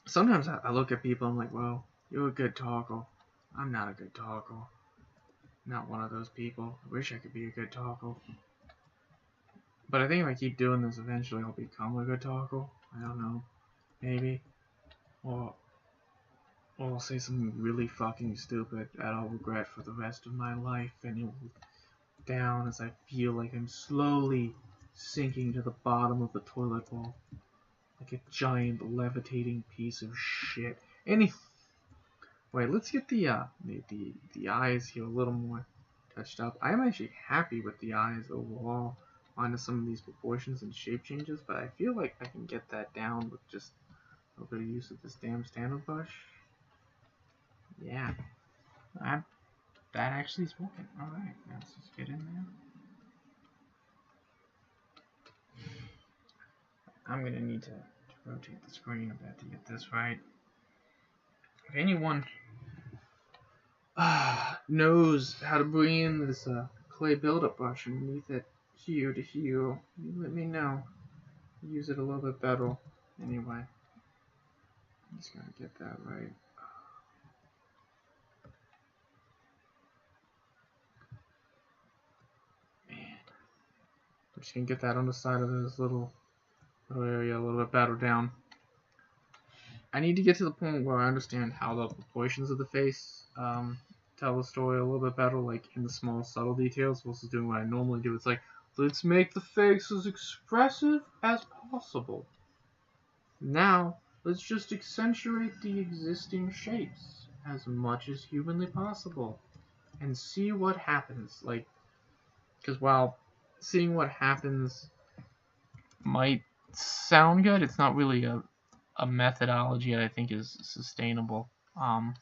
Sometimes I look at people and I'm like, whoa, you're a good talker. I'm not a good talker. Not one of those people. I wish I could be a good talker. But I think if I keep doing this, eventually I'll become a good talker. I don't know. Maybe. Or I'll say something really fucking stupid that I'll regret for the rest of my life, and it will down as I feel like I'm slowly sinking to the bottom of the toilet bowl. Like a giant levitating piece of shit. Wait, let's get the eyes here a little more touched up. I am actually happy with the eyes overall, minus some of these proportions and shape changes, but I feel like I can get that down with just a little bit of use of this damn standard brush. Yeah, that actually is working. Alright, let's just get in there. I'm gonna need to rotate the screen a bit to get this right. If anyone knows how to bring in this clay buildup brush underneath it here to here, you let me know. Use it a little bit better. Anyway, I'm just gonna get that right. Man, I'm just gonna get that on the side of this little area a little bit better down. I need to get to the point where I understand how the proportions of the face tell the story a little bit better, like in the small subtle details, versus doing what I normally do. It's like, let's make the face as expressive as possible. Now, let's just accentuate the existing shapes as much as humanly possible and see what happens. Like, because while seeing what happens might sound good, it's not really a methodology that I think is sustainable as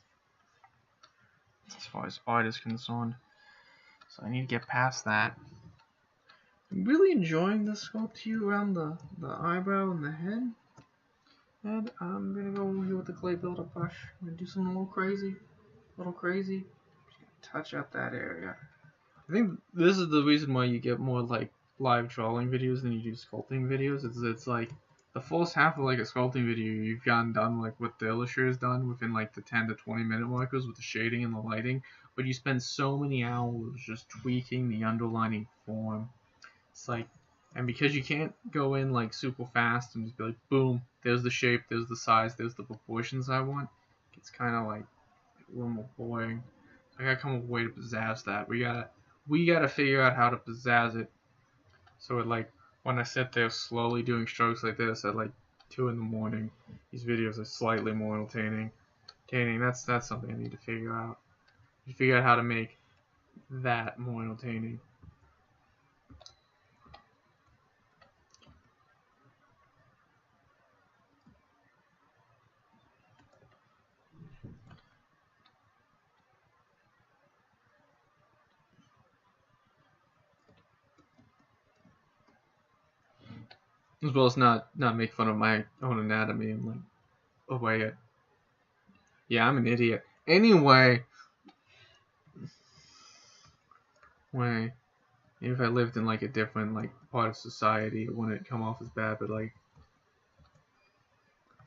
far as art is concerned. So I need to get past that. I'm really enjoying the sculpt here around the eyebrow and the head. And I'm gonna go over here with the clay buildup brush. I'm gonna do something a little crazy. Just gonna touch up that area. I think this is the reason why you get more like live drawing videos than you do sculpting videos. It's like the first half of like a sculpting video you've gotten done like what the illustrator's done within like the 10 to 20 minute markers with the shading and the lighting, but you spend so many hours just tweaking the underlining form. It's like, and because you can't go in like super fast and just be like boom, there's the shape, there's the size, there's the proportions I want, it's kind of like a little more boring. I gotta come up with a way to pizzazz that. We gotta figure out how to pizzazz it. So it like when I sit there slowly doing strokes like this at like 2 in the morning, these videos are slightly more entertaining. That's something I need to figure out. Figure out how to make that more entertaining. As well as not make fun of my own anatomy and like away it. Yeah, I'm an idiot. Anyway, if I lived in like a different like part of society, it wouldn't come off as bad. But like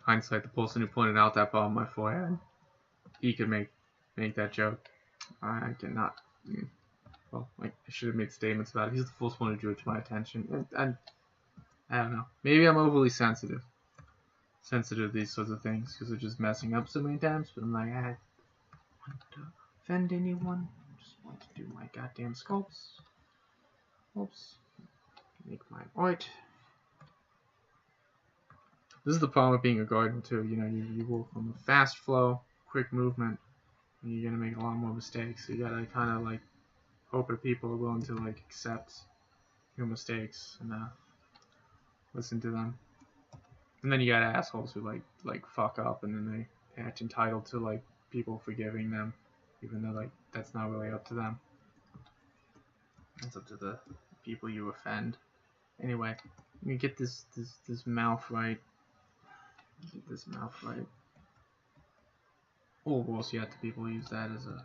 hindsight, the person who pointed out that part on my forehead, he could make that joke. I cannot. Well, like I should have made statements about it. He's the first one who drew it to my attention. And I don't know. Maybe I'm overly sensitive to these sorts of things because they're just messing up so many times. But I'm like, I don't want to offend anyone. I just want to do my goddamn sculpts. Oops. Make my art. This is the problem with being a gardener too. You know, you work from a fast flow, quick movement, and you're gonna make a lot more mistakes. So you gotta kind of like hope that people are willing to like accept your mistakes and listen to them. And then you got assholes who like fuck up, and then they act entitled to like people forgiving them, even though like that's not really up to them. It's up to the people you offend. Anyway, let me get this mouth right. Get this mouth right. Or worse yet, the people use that as a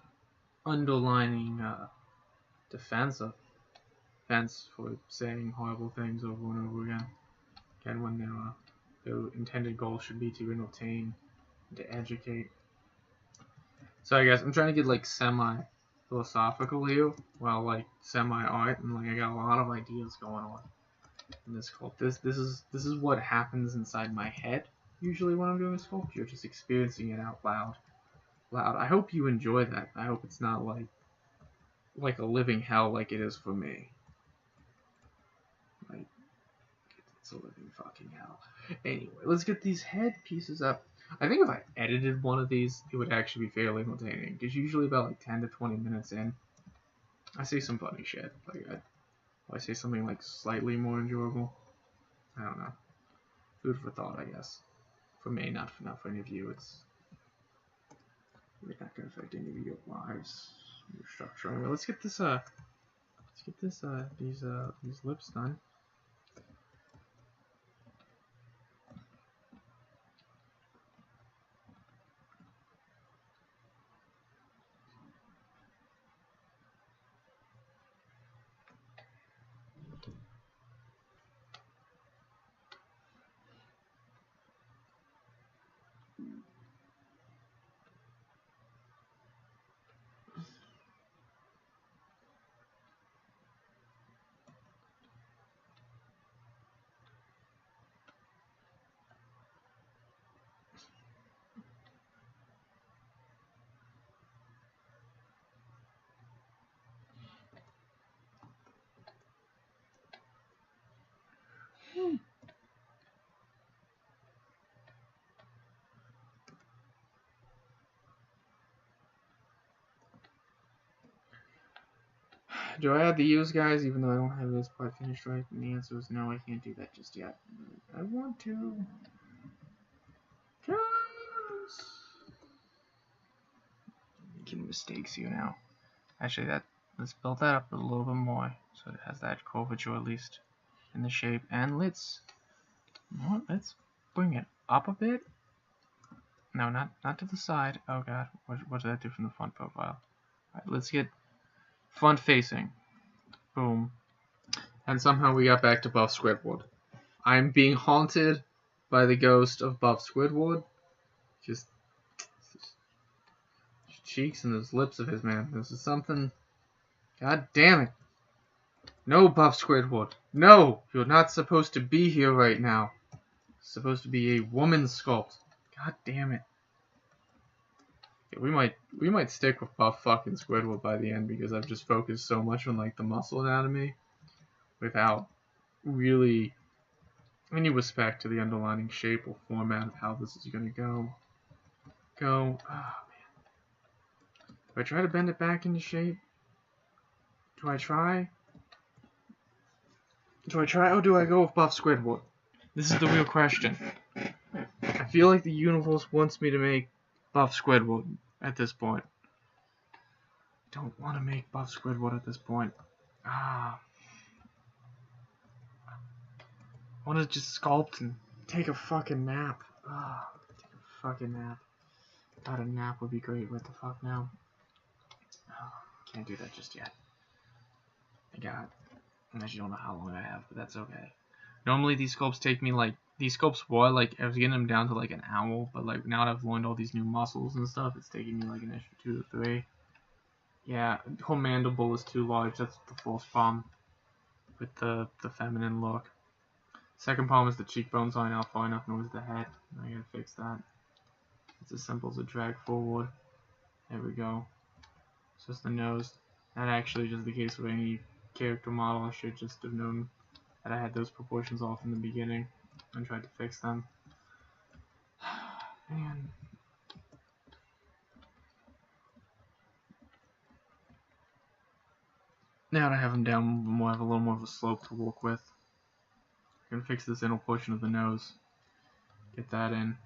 underlining defense for saying horrible things over and over again. Again, when their intended goal should be to entertain, to educate. So I guess I'm trying to get like semi-philosophical here, while like semi-art, and like I got a lot of ideas going on in this sculpt. This is what happens inside my head usually when I'm doing a sculpture, just experiencing it out loud. I hope you enjoy that. I hope it's not like a living hell like it is for me. Like it's a living fucking hell. Anyway, let's get these head pieces up. I think if I edited one of these, it would actually be fairly entertaining. Because usually about like 10 to 20 minutes in, I say some funny shit. Like I say something like slightly more enjoyable. I don't know. Food for thought, I guess. For me, not for any of you. It's not gonna affect any of your lives, your structure. Anyway, let's get this these lips done. Do I add the use guys even though I don't have this part finished right? And the answer is no, I can't do that just yet. I want to. Guys! Making mistakes here now. Actually, let's build that up a little bit more so it has that curvature at least in the shape. And let's bring it up a bit. No, not to the side. Oh god, what did that do from the front profile? Alright, let's get front facing. Boom. And somehow we got back to Buff Squidward. I'm being haunted by the ghost of Buff Squidward. Just his cheeks and those lips of his, man. This is something. God damn it. No, Buff Squidward. No! You're not supposed to be here right now. It's supposed to be a woman sculpt. God damn it. Yeah, we might stick with Buff fucking Squidward by the end because I've just focused so much on like the muscle anatomy without really any respect to the underlying shape or format of how this is gonna go. Oh man. Do I try to bend it back into shape? Do I try? Do I try or do I go with Buff Squidward? This is the real question. I feel like the universe wants me to make Buff Squidward at this point. I don't want to make Buff Squidward at this point. I want to just sculpt and take a fucking nap. Take a fucking nap. Thought a nap would be great. What the fuck now? Can't do that just yet. I actually don't know how long I have, but that's okay. Normally these sculpts take me like, these sculpts were like, I was getting them down to like an hour, but like now that I've learned all these new muscles and stuff, it's taking me like an extra 2 to 3. Yeah, her mandible is too large, that's the first problem with the feminine look. Second problem is the cheekbones aren't out far enough, nor is the head. I gotta fix that. It's as simple as a drag forward. There we go. It's just the nose. That actually is the case with any character model. I should just have known that I had those proportions off in the beginning and tried to fix them. Man. Now that I have them down, I have a little more of a slope to work with. I can fix this inner portion of the nose. Get that in.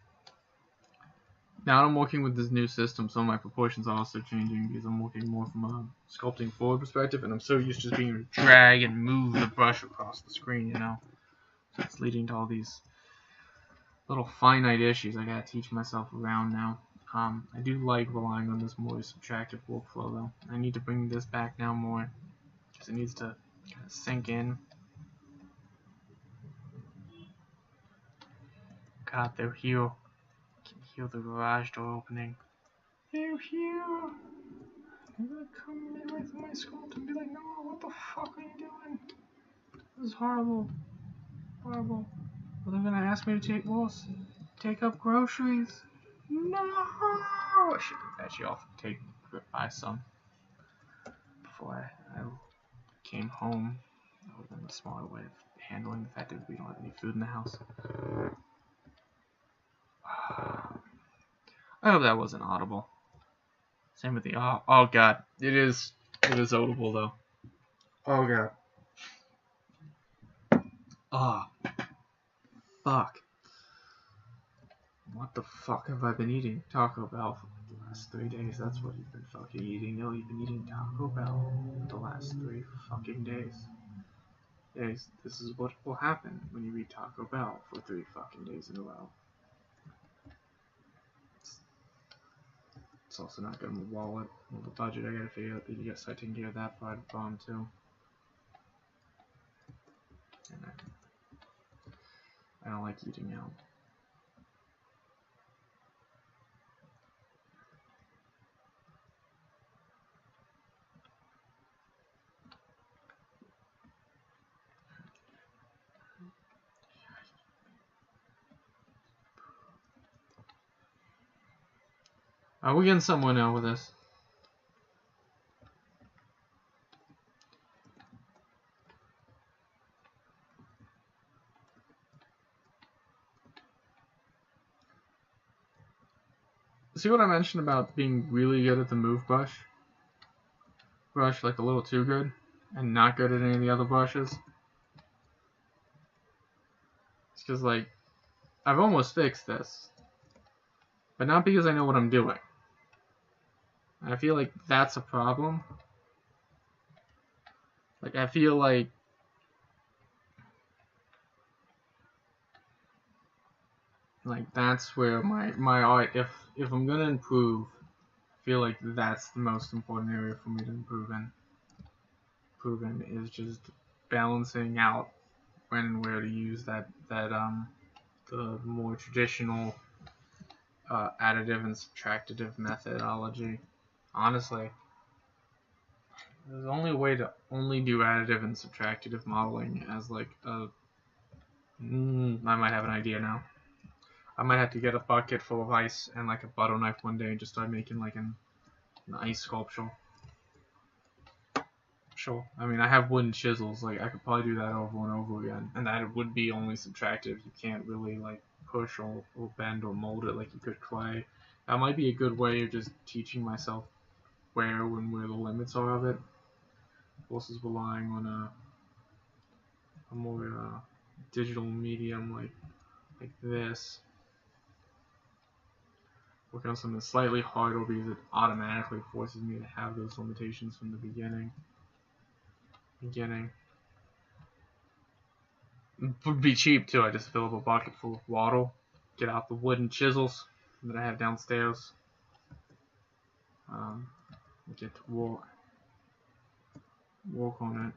Now that I'm working with this new system, some of my proportions are also changing because I'm working more from a sculpting forward perspective, and I'm so used to just being able to drag and move the brush across the screen, you know. So it's leading to all these little finite issues I gotta teach myself around now. I do like relying on this more subtractive workflow though. I need to bring this back now more because it needs to kind of sink in. God, they're here. I can hear the garage door opening. They're here. They're gonna come in with my sculpt and be like, no, what the fuck are you doing? This is horrible. Horrible. Well, they're gonna ask me to take up groceries. No! I should actually offer to buy some before I came home. That would have been a smarter way of handling the fact that we don't have any food in the house. I hope that wasn't audible. Same with the oh god, it is audible though. Oh god. Oh fuck. What the fuck have I been eating? Taco Bell for the last 3 days. That's what you've been fucking eating. No, you've been eating Taco Bell for the last 3 fucking days. Yes, this is what will happen when you eat Taco Bell for 3 fucking days in a row. It's also not good on the wallet or the budget. I gotta figure out that you gotta start taking care of that part of the bomb too. And I don't like eating out. We're getting somewhere now with this. See what I mentioned about being really good at the move brush? Like a little too good? and not good at any of the other brushes. It's because, like, I've almost fixed this, but not because I know what I'm doing. I feel like that's a problem. Like, I feel like that's where my art, if I'm gonna improve, I feel like that's the most important area for me to improve in is just balancing out when and where to use that the more traditional additive and subtractive methodology. Honestly, there's only a way to only do additive and subtractive modeling as like a. I might have an idea now. I might have to get a bucket full of ice and like a butter knife one day and just start making like an ice sculpture. Sure. I mean, I have wooden chisels. Like, I could probably do that over and over again, and that would be only subtractive. You can't really like push or bend or mold it like you could clay. That might be a good way of just teaching myself where the limits are of it, versus relying on a more digital medium like this. Working on something slightly harder because it automatically forces me to have those limitations from the beginning. It would be cheap too. I just fill up a bucket full of water, get out the wooden chisels that I have downstairs, get to work on it.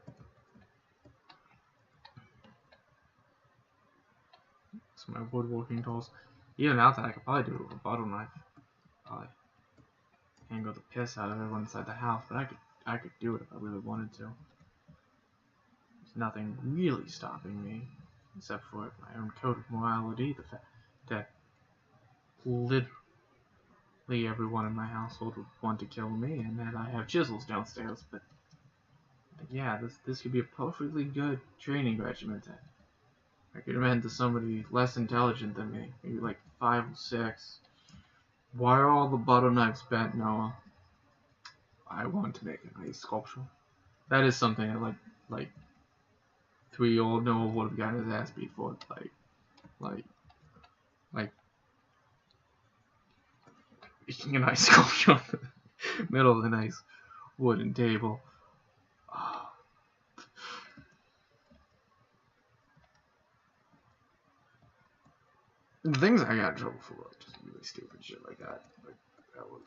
So my woodworking tools. Even out that, I could probably do it with a butter knife. Probably angle the piss out of everyone inside the house, but I could do it if I really wanted to. There's nothing really stopping me, except for my own code of morality, the fact that literally everyone in my household would want to kill me, and that I have chisels downstairs. But yeah, this could be a perfectly good training regimen that I could recommend to somebody less intelligent than me, maybe like 5 or 6. Why are all the butter knives bent, Noah? I want to make an ice sculpture. That is something I like 3-year-old Noah would have gotten his ass beat for. Like making an ice sculpture on the middle of a nice wooden table. Oh. The things I got in trouble for were just really stupid shit like that. Like that would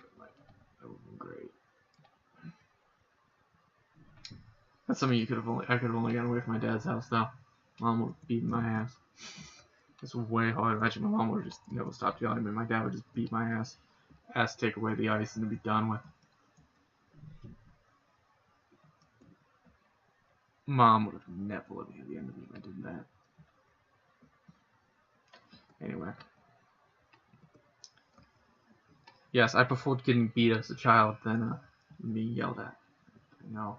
have been great. That's something I could have only gotten away from my dad's house though. Mom would have beaten my ass. It's way hard. Imagine my mom would have just never stopped yelling at me. My dad would just beat my ass, take away the ice, and to be done with. Mom would have never let me at the end of me if I did that. Anyway. Yes, I preferred getting beat as a child than me yelled at. I know.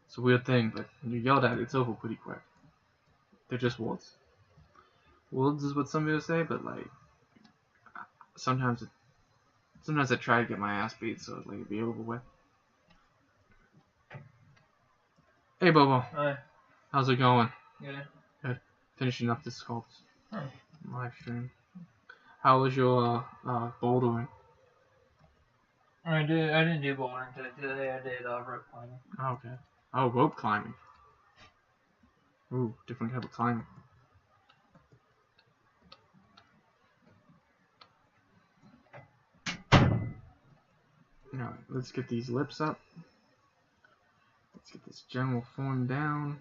It's a weird thing, but when you're yelled at, it's over pretty quick. They're just words. Words is what some people say, but like sometimes I try to get my ass beat so like it'd be over with. Hey Bobo. Hi. How's it going? Good. Finishing up this sculpt Oh. live stream. How was your bouldering? I didn't do bouldering today. Today I did rope climbing. Oh, okay. Oh, rope climbing. Ooh, different type of climbing. Alright, let's get these lips up. Let's get this general form down.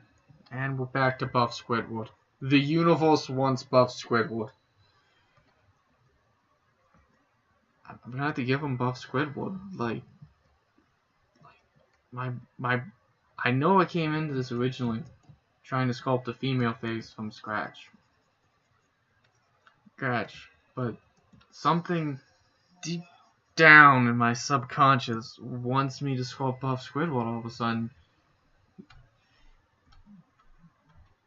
And we're back to Buff Squidward. The universe wants Buff Squidward. I'm gonna have to give him Buff Squidward. I know I came into this originally trying to sculpt a female face from scratch. But something deep down in my subconscious wants me to sculpt Buff Squidward all of a sudden.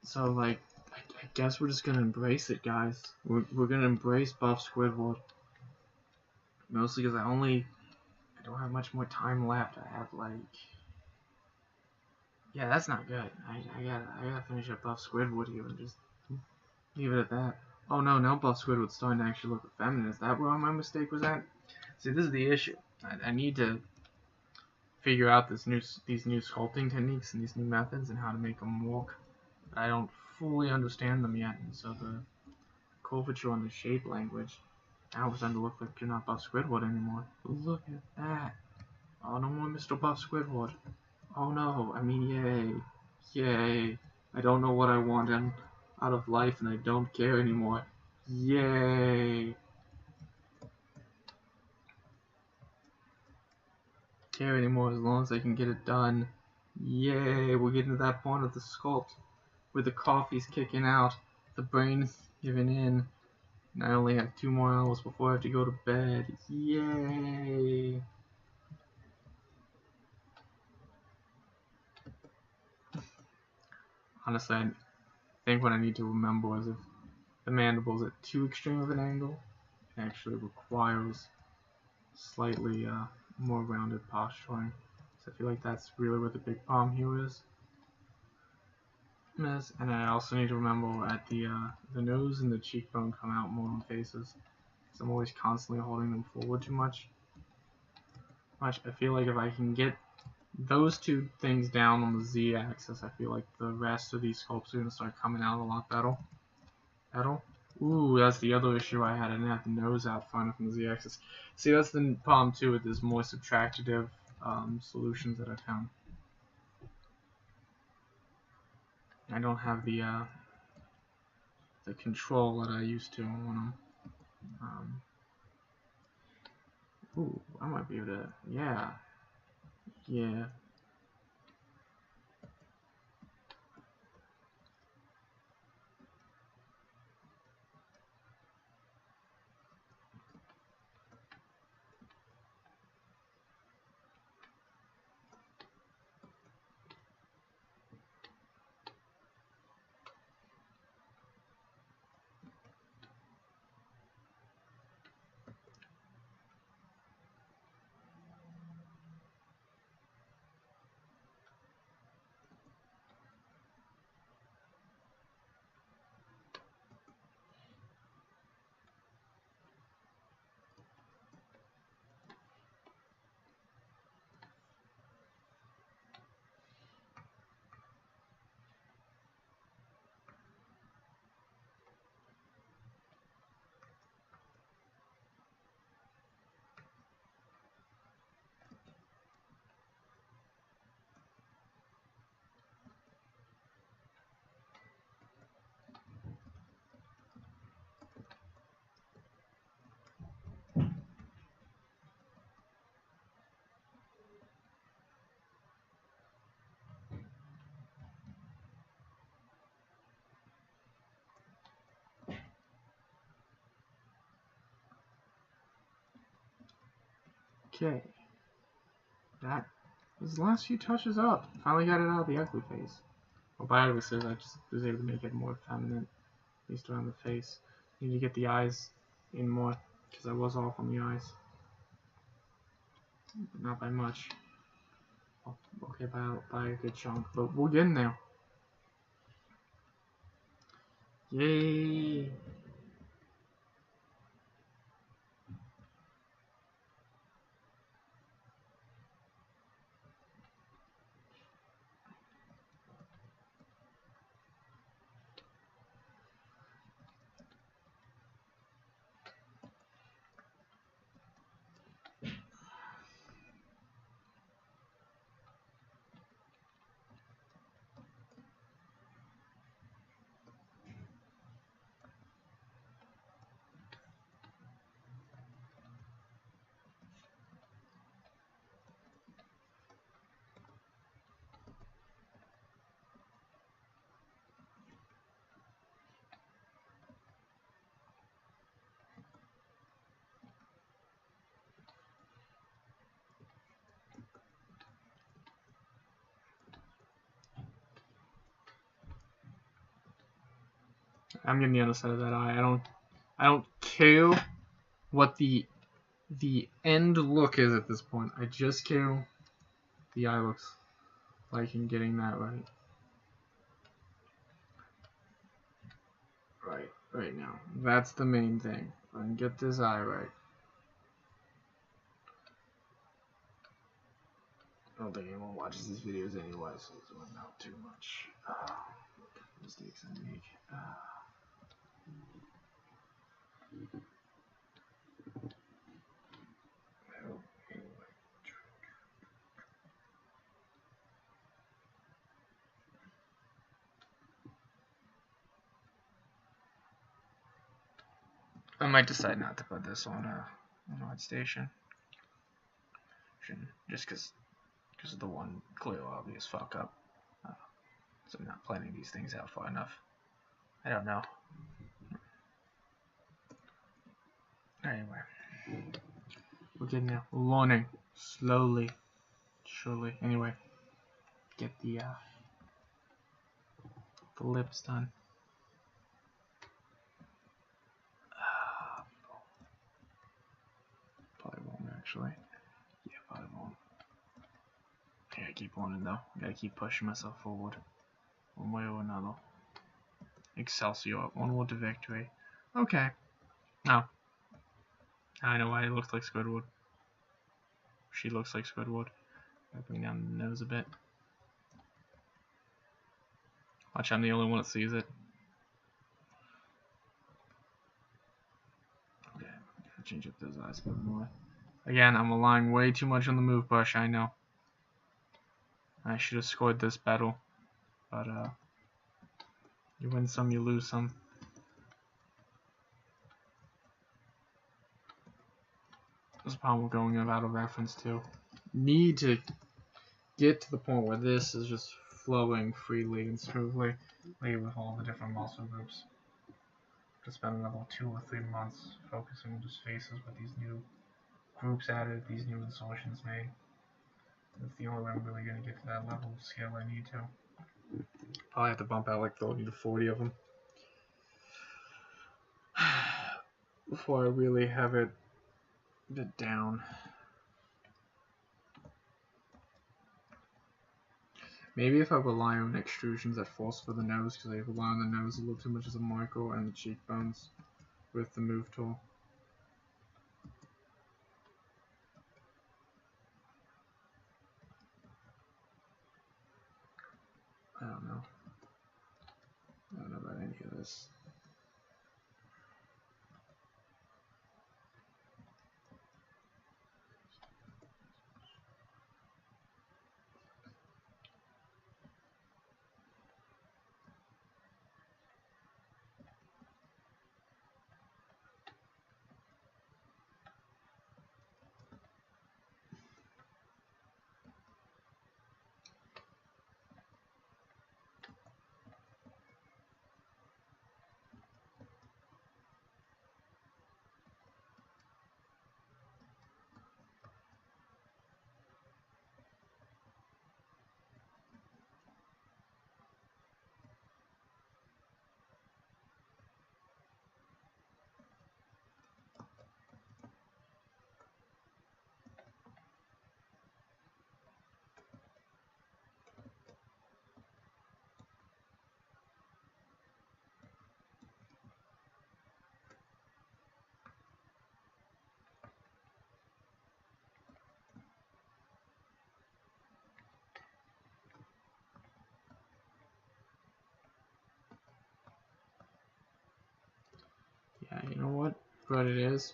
So like, I guess we're just gonna embrace it, guys. We're gonna embrace Buff Squidward. Mostly because I don't have much more time left. I have like Yeah, that's not good. I gotta finish up Buff Squidward here and just leave it at that. Oh no, now Buff Squidward's starting to actually look feminine. Is that where my mistake was at? See, this is the issue. I need to figure out these new sculpting techniques and these new methods and how to make them walk. But I don't fully understand them yet, and so the curvature on the shape language now it's starting to look like you're not Buff Squidward anymore. Look at that. Oh, no more Mr. Buff Squidward. Oh no, I mean, yay. Yay. I don't know what I want out of life and I don't care anymore. Yay. Care anymore as long as I can get it done. Yay, we're getting to that point of the sculpt where the coffee's kicking out, the brain's giving in, and I only have 2 more hours before I have to go to bed. Yay. Honestly, I think what I need to remember is if the mandible's at too extreme of an angle, it actually requires slightly more rounded posturing. So I feel like that's really where the big palm here is. And I also need to remember at the nose and the cheekbone come out more on faces. Because I'm always constantly holding them forward too much. I feel like if I can get those 2 things down on the z-axis, I feel like the rest of these sculpts are going to start coming out a lot better. Ooh, that's the other issue I had. I didn't have the nose out front from the z-axis. See, that's the problem too with these more subtractive solutions that I found. I don't have the control that I used to on them. Ooh, I might be able to. Yeah. Okay. That was the last few touches up. Finally got it out of the ugly face. Well, by ugly face, I just was able to make it more feminine, at least around the face. Need to get the eyes in more, because I was off on the eyes. But not by much. Okay, by a good chunk, but we're getting there. Yay! I'm getting the other side of that eye. I don't care what the end look is at this point. I just care the eye looks liking getting that right. Right now. That's the main thing. If I can get this eye right. I don't think anyone watches these videos anyway, so it's not too much. Mistakes I make. Anyway. I might decide not to put this on odd station. Just because of the one clear obvious fuck up. So I'm not planning these things out far enough. I don't know. Anyway. We're getting there. We're learning. Slowly. Surely. Anyway. Get the lips done. Probably won't actually. Yeah, probably won't. I gotta keep running though. I gotta keep pushing myself forward. One way or another. Excelsior. Onward to victory. Okay. Now. I know why he looks like Squidward. She looks like Squidward. Gotta bring down the nose a bit. Watch, I'm the only one that sees it. Okay, gotta change up those eyes a bit more. Again, I'm relying way too much on the move brush, I know. I should have scored this battle. But, you win some, you lose some. There's a problem with going out of reference too. Need to get to the point where this is just flowing freely and smoothly with all the different muscle groups. To spend another 2 or 3 months focusing on just faces with these new groups added, these new insertions made. That's the only way I'm really going to get to that level of scale I need to. Probably have to bump out like 30 to 40 of them before I really have it down. Maybe if I rely on extrusions at first for the nose, because I rely on the nose a little too much as a marker, and the cheekbones with the move tool. I don't know. I don't know about any of this. Yeah, you know what? What it is?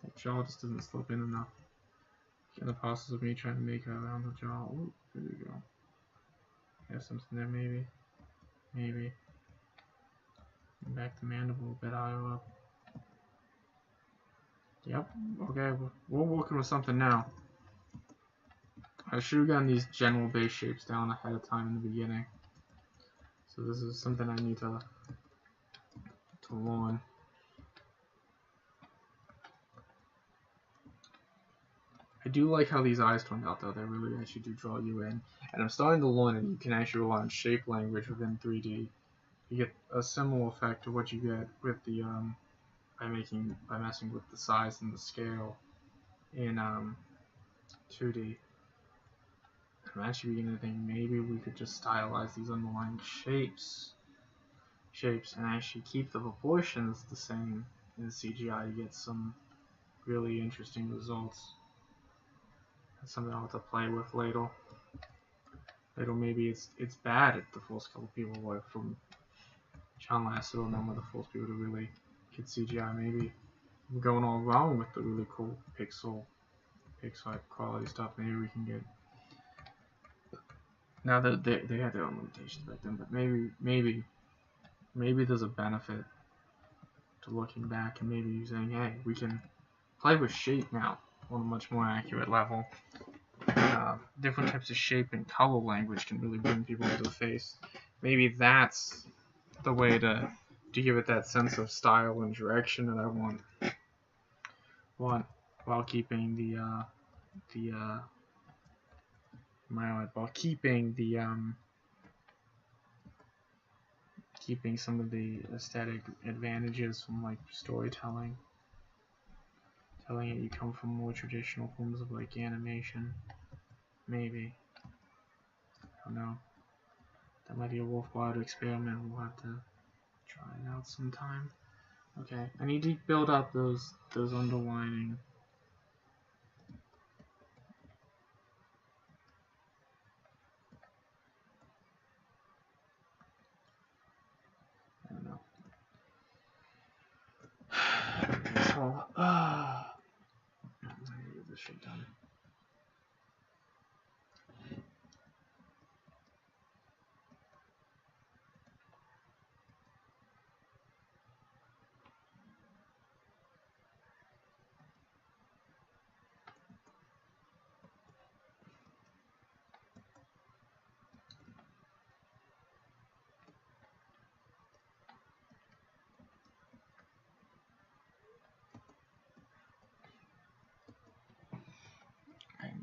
That jaw just doesn't slip in enough. In the process of me trying to make around the jaw. Oh, there we go. Have something there, maybe. Maybe. Back to mandible, a bit higher up. Yep. Okay, we're working with something now. I should have gotten these general base shapes down ahead of time in the beginning. So this is something I need to learn. I do like how these eyes turned out though, they really actually do draw you in. And I'm starting to learn that you can actually rely on shape language within 3D. You get a similar effect to what you get with the by messing with the size and the scale in 2D. if I'm actually beginning to think maybe we could just stylize these underlying shapes and actually keep the proportions the same in CGI to get some really interesting results. That's something I'll have to play with later. Later maybe it's bad if the first couple people work from John Lasseter and then with the first people to really get CGI. Maybe we're going all wrong with the really cool pixel quality stuff. Maybe we can get. Now that they had their own limitations back then, but maybe there's a benefit to looking back and maybe saying, hey, we can play with shape now on a much more accurate level. Different types of shape and color language can really bring people into the face. Maybe that's the way to give it that sense of style and direction that I want while keeping keeping some of the aesthetic advantages from like storytelling, telling it you come from more traditional forms of like animation. Maybe, I don't know. That might be a worthwhile experiment. We'll have to try it out sometime. Okay, I need to build up those underlining. I don't know. So, I need to get this shit done.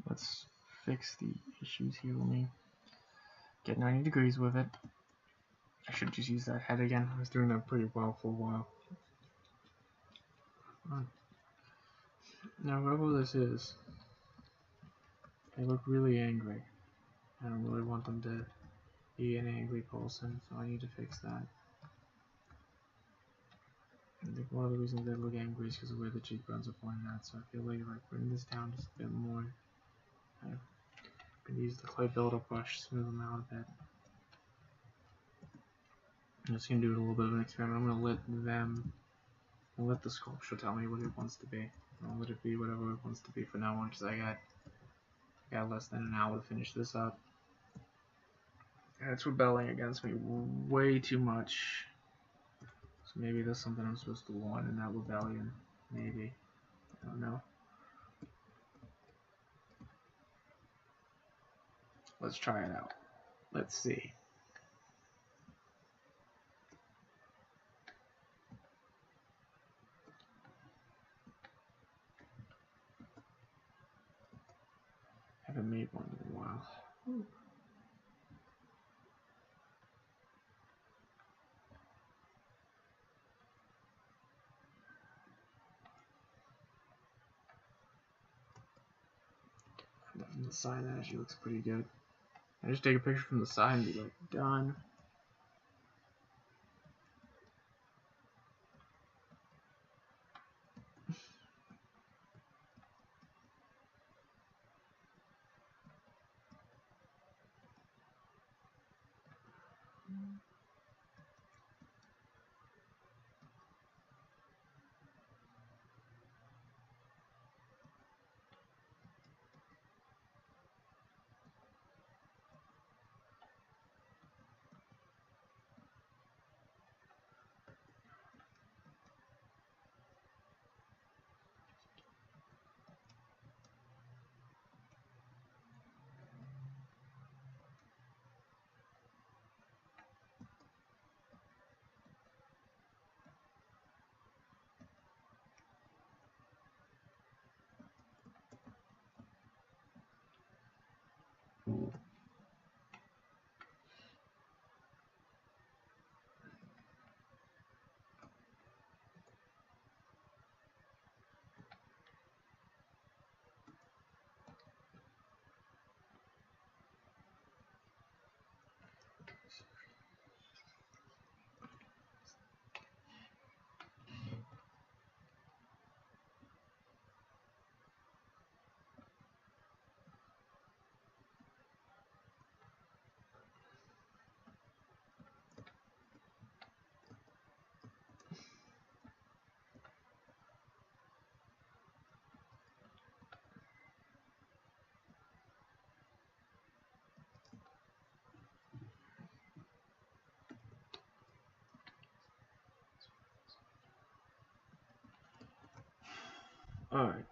Let's fix the issues here. Let me get 90 degrees with it. I should just use that head again. I was doing that pretty well for a while. Now, whoever this is, they look really angry. I don't really want them to be an angry person, so I need to fix that. I think one of the reasons they look angry is because of where the cheekbones are pointing at, so I feel like if I bring this down just a bit more, I'm going to use the clay builder brush to smooth them out a bit. I'm just going to do a little bit of an experiment. I'm going to let the sculpture tell me what it wants to be. I'll let it be whatever it wants to be for now on, because I got less than an hour to finish this up. And it's rebelling against me way too much. So maybe there's something I'm supposed to want in that rebellion. Maybe. I don't know. Let's try it out. Let's see. Haven't made one in a while. Ooh. From the side, that actually looks pretty good. I just take a picture from the side and be like, done. Alright.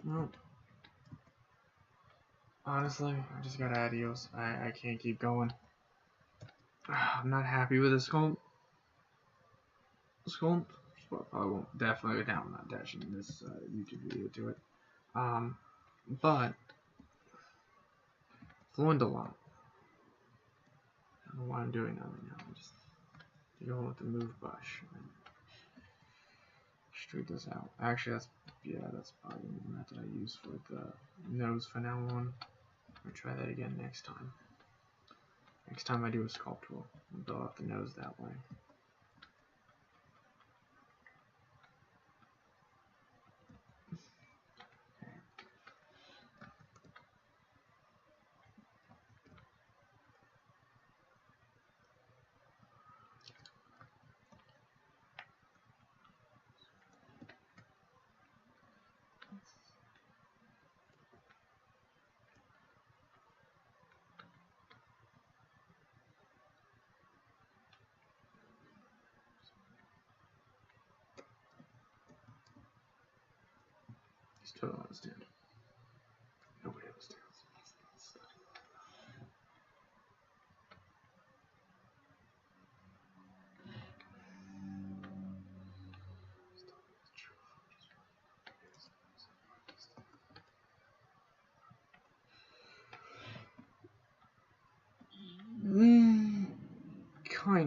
Well, honestly, I just got adios. I can't keep going. I'm not happy with this sculpt. Probably won't definitely go down. I'm not dashing this YouTube video to it. But fluent a lot. I don't know why I'm doing that right now. I'm just going with the move brush. Straight this out. Actually, that's probably the method I use for the nose for now on. I'll try that again next time. Next time I do a sculpt, we'll build up the nose that way. Just totally understand. Nobody understands.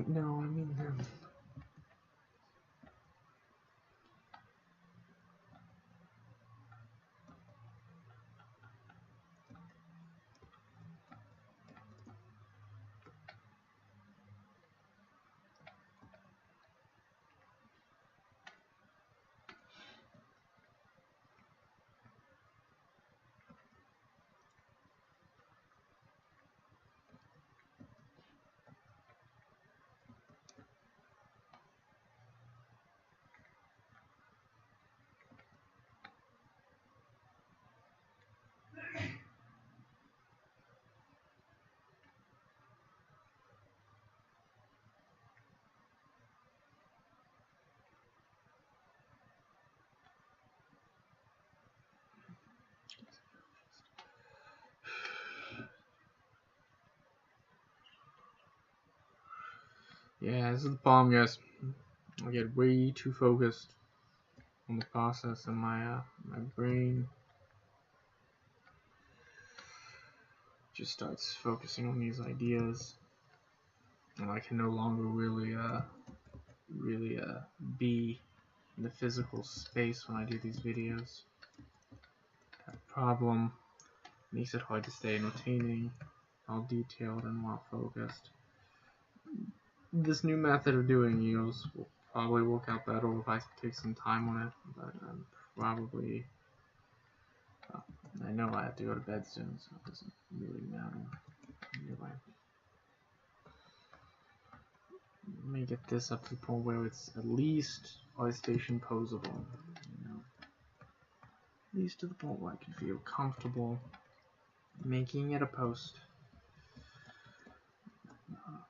No, I mean yeah, this is the problem, guys. I get way too focused on the process, and my brain just starts focusing on these ideas, and I can no longer really be in the physical space when I do these videos. That problem makes it hard to stay entertaining, all detailed, and well focused. This new method of doing EOS will probably work out better if I take some time on it, but probably, I know I have to go to bed soon, so it doesn't really matter. Anyway, let me get this up to the point where it's at least ArtStation posable, you know, at least to the point where I can feel comfortable making it a post.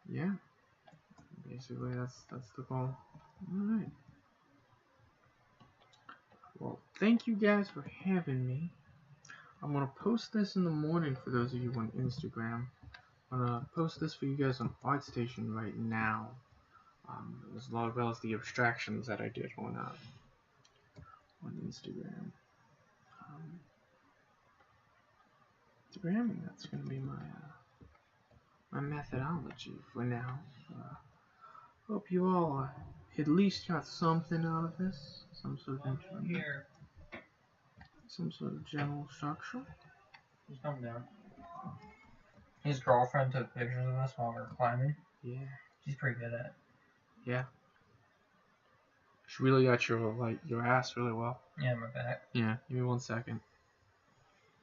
Yeah, basically that's the goal. Alright. Well, thank you guys for having me. I'm going to post this in the morning for those of you on Instagram. I'm going to post this for you guys on ArtStation right now. As well as the abstractions that I did on Instagram. And that's going to be my methodology for now. Hope you all at least got something out of this. Some sort of general structure. He's coming down. His girlfriend took pictures of us while we were climbing. Yeah. She's pretty good at it. Yeah. She really got your ass really well. Yeah, my back. Yeah, give me 1 second.